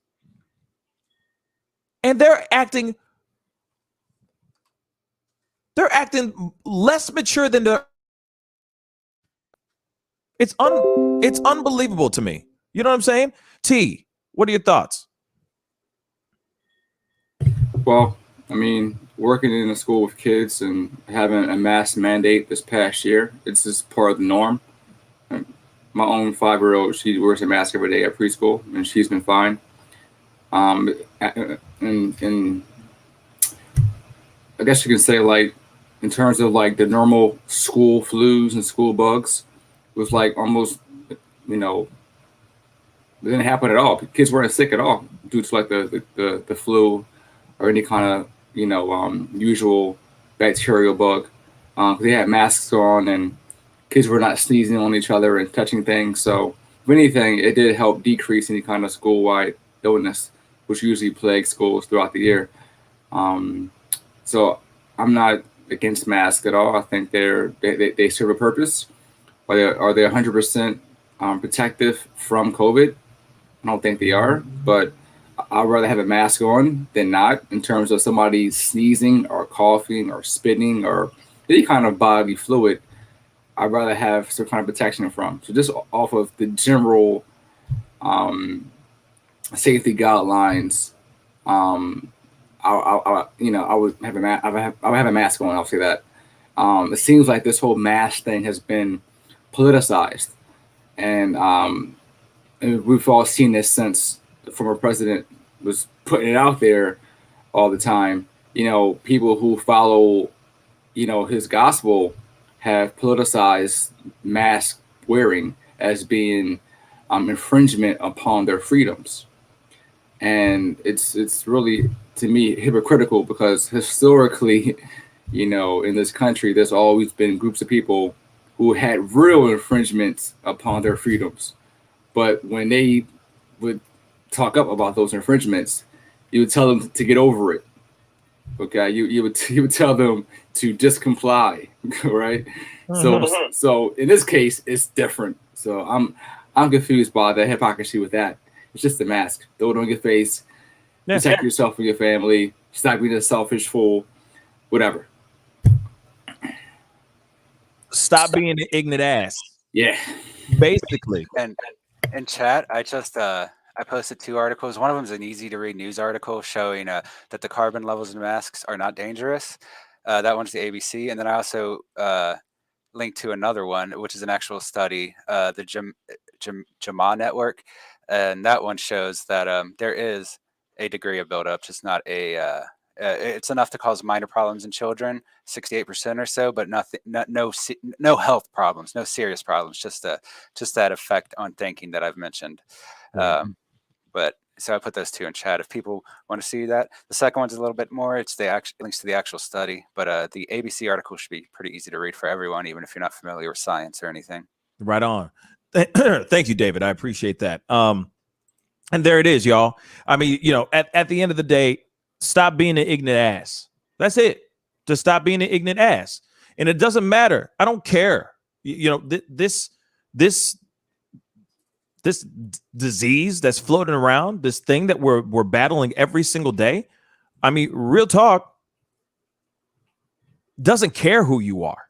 And they're acting less mature than it's unbelievable to me. You know what I'm saying? T, what are your thoughts? Well, I mean, working in a school with kids and having a mask mandate this past year, it's just part of the norm. My own 5-year-old, she wears a mask every day at preschool, and she's been fine. And I guess you can say, like, in terms of like the normal school flus and school bugs, it was like almost, it didn't happen at all. Kids weren't sick at all due to like the flu or any kind of usual bacterial bug. They had masks on and kids were not sneezing on each other and touching things. So if anything, it did help decrease any kind of school-wide illness, which usually plagues schools throughout the year. So I'm not against masks at all. I think they serve a purpose. Are they 100% protective from COVID? I don't think they are, but I'd rather have a mask on than not in terms of somebody sneezing or coughing or spitting or any kind of bodily fluid. I'd rather have some kind of protection from. So just off of the general safety guidelines, I would have a mask on. I'll say that. It seems like this whole mask thing has been politicized, and we've all seen this since the former president was putting it out there all the time. People who follow, his gospel have politicized mask wearing as being infringement upon their freedoms. And it's really, to me, hypocritical because historically, in this country, there's always been groups of people who had real infringements upon their freedoms. But when they would talk up about those infringements, you would tell them to get over it. Okay, you would tell them to just comply, right? So in this case, it's different. So I'm confused by the hypocrisy with that. It's just a mask. Throw it on your face. Protect yourself and your family. Stop being a selfish fool. Whatever. Stop being an ignorant ass. Yeah. Basically. And in chat, I just I posted 2 articles. One of them is an easy to read news article showing that the carbon levels in masks are not dangerous. That one's the ABC. And then I also linked to another one, which is an actual study, the JAMA network. And that one shows that there is a degree of buildup, just not a, it's enough to cause minor problems in children, 68% or so, but no health problems, no serious problems, just that effect on thinking that I've mentioned. But so I put those 2 in chat if people want to see that. The second one's a little bit more. It's links to the actual study, but the ABC article should be pretty easy to read for everyone, even if you're not familiar with science or anything. Right on. Thank you, David. I appreciate that. And there it is, y'all. I mean, at the end of the day, stop being an ignorant ass. That's it. Just stop being an ignorant ass. And it doesn't matter. I don't care. This disease that's floating around, this thing that we're battling every single day. I mean, real talk, doesn't care who you are.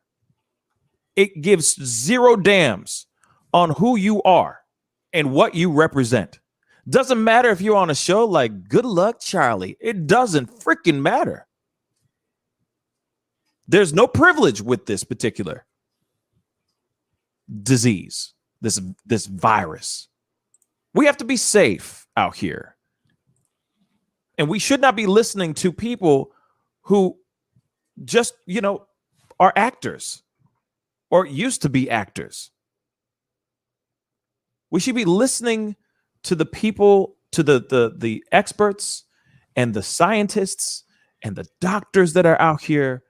It gives 0 damns on who you are. and what you represent. Doesn't matter if you're on a show like Good Luck Charlie. It doesn't freaking matter. There's no privilege with this particular disease, this virus. We have to be safe out here. And we should not be listening to people who just, are actors or used to be actors. We should be listening to the people, to the experts and the scientists and the doctors that are out here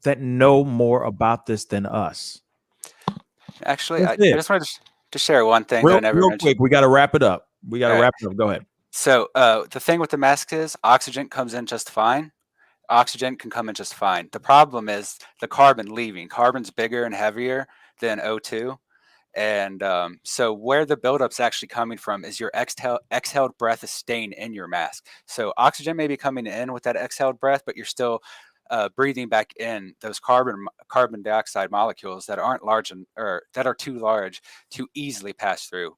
that know more about this than us. Actually, I just wanted to share one thing that I never mentioned. Quick, we got to wrap it up. Go ahead. So the thing with the mask is oxygen comes in just fine. Oxygen can come in just fine. The problem is the carbon leaving. Carbon's bigger and heavier than O2. And so where the buildup's actually coming from is your exhaled breath is staying in your mask. So oxygen may be coming in with that exhaled breath, but you're still breathing back in those carbon dioxide molecules that aren't large or that are too large to easily pass through.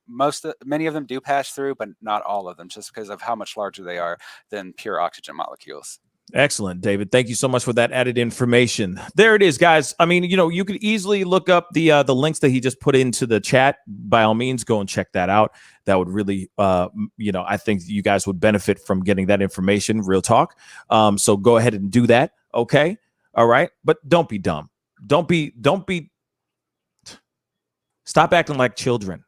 Many of them do pass through, but not all of them, just because of how much larger they are than pure oxygen molecules. Excellent, David. Thank you so much for that added information. There it is, guys. I mean, you could easily look up the links that he just put into the chat. By all means, go and check that out. That would really, I think you guys would benefit from getting that information. Real talk. So go ahead and do that. Okay. All right. But don't be dumb. Stop acting like children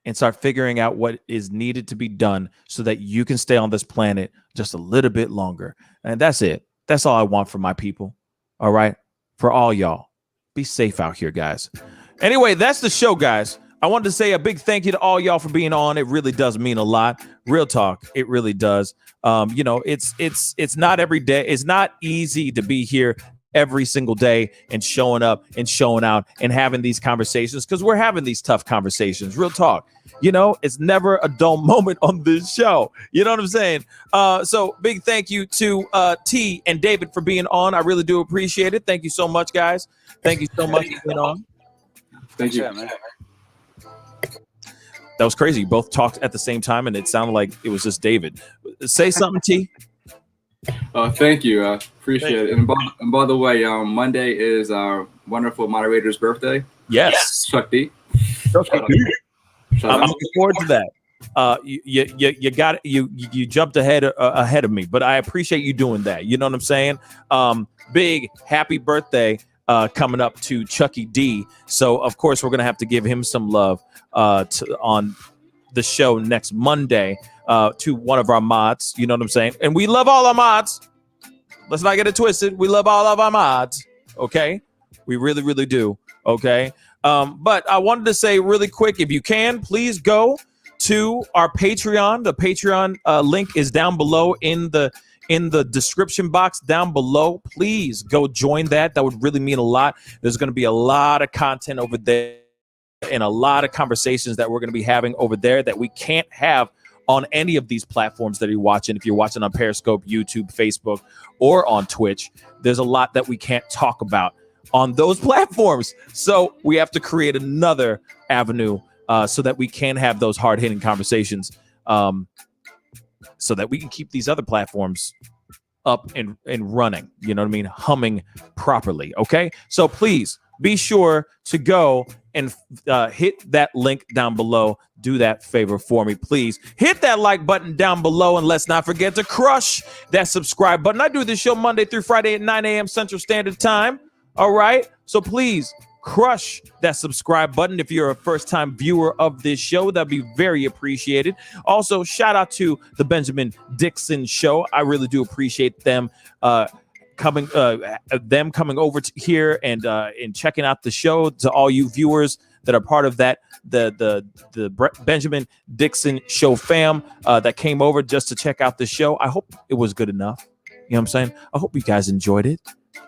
and start figuring out what is needed to be done so that you can stay on this planet just a little bit longer. And that's it. That's all I want for my people. All right. For all y'all. Be safe out here, guys. Anyway, that's the show, guys. I wanted to say a big thank you to all y'all for being on. It really does mean a lot. Real talk. It really does. It's not every day. It's not easy to be here every single day and showing up and showing out and having these conversations, because we're having these tough conversations. Real talk. It's never a dull moment on this show. You know what I'm saying? So big thank you to T and David for being on. I really do appreciate it. Thank you so much, guys. Thank you so much for being on. Thank you. Man. That was crazy. You both talked at the same time, and it sounded like it was just David. Say something, T. Thank you. I appreciate it. And by the way, Monday is our wonderful moderator's birthday. Yes. Chuck D. I'm looking forward to that. You got it. You jumped ahead of me, but I appreciate you doing that. You know what I'm saying? Big happy birthday coming up to Chucky D. So of course we're gonna have to give him some love on the show next Monday to one of our mods. You know what I'm saying? And we love all our mods. Let's not get it twisted. We love all of our mods. Okay, we really, really do. Okay. But I wanted to say really quick, if you can, please go to our Patreon. The Patreon link is down below in the description box down below. Please go join that. That would really mean a lot. There's going to be a lot of content over there and a lot of conversations that we're going to be having over there that we can't have on any of these platforms that you're watching. If you're watching on Periscope, YouTube, Facebook, or on Twitch, there's a lot that we can't talk about on those platforms. So we have to create another avenue so that we can have those hard-hitting conversations so that we can keep these other platforms up and running, you know what I mean? Humming properly, okay? So please be sure to go and hit that link down below. Do that favor for me, please. Hit that like button down below, and let's not forget to crush that subscribe button. I do this show Monday through Friday at 9 a.m. Central Standard Time. All right. So please crush that subscribe button. If you're a first-time viewer of this show, that'd be very appreciated. Also, shout out to the Benjamin Dixon Show. I really do appreciate them coming over to here and checking out the show. To all you viewers that are part of that, the Benjamin Dixon Show fam that came over just to check out the show. I hope it was good enough. You know what I'm saying? I hope you guys enjoyed it.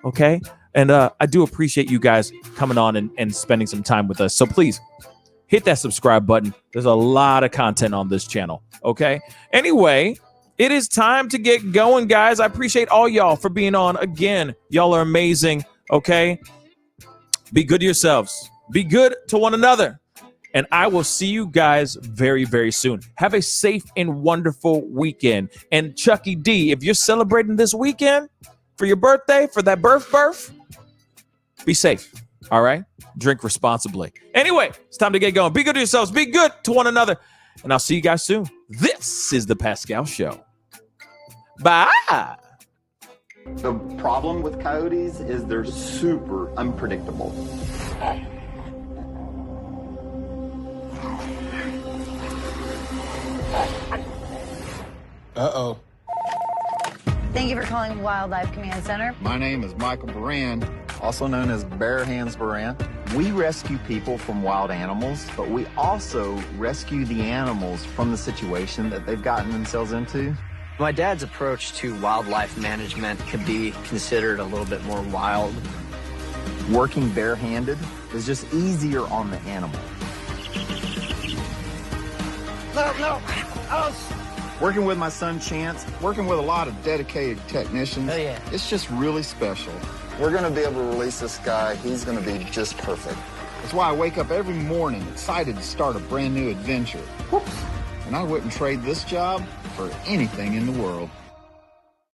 Okay. And I do appreciate you guys coming on and spending some time with us. So please hit that subscribe button. There's a lot of content on this channel. Okay. Anyway, it is time to get going, guys. I appreciate all y'all for being on again. Y'all are amazing. Okay. Be good to yourselves. Be good to one another. And I will see you guys very, very soon. Have a safe and wonderful weekend. And Chucky D, if you're celebrating this weekend for your birthday, for that birth, be safe. All right? Drink responsibly. Anyway, it's time to get going. Be good to yourselves. Be good to one another. And I'll see you guys soon. This is The Pascal Show. Bye. The problem with coyotes is they're super unpredictable. Uh-oh. Thank you for calling Wildlife Command Center. My name is Michael Baran, also known as Bare Hands Baran. We rescue people from wild animals, but we also rescue the animals from the situation that they've gotten themselves into. My dad's approach to wildlife management could be considered a little bit more wild. Working barehanded is just easier on the animal. No. Working with my son Chance, Working with a lot of dedicated technicians. Oh, yeah. It's just really special. we're going to be able to release this guy. He's going to be just perfect. That's why I wake up every morning excited to start a brand new adventure. And I wouldn't trade this job for anything in the world.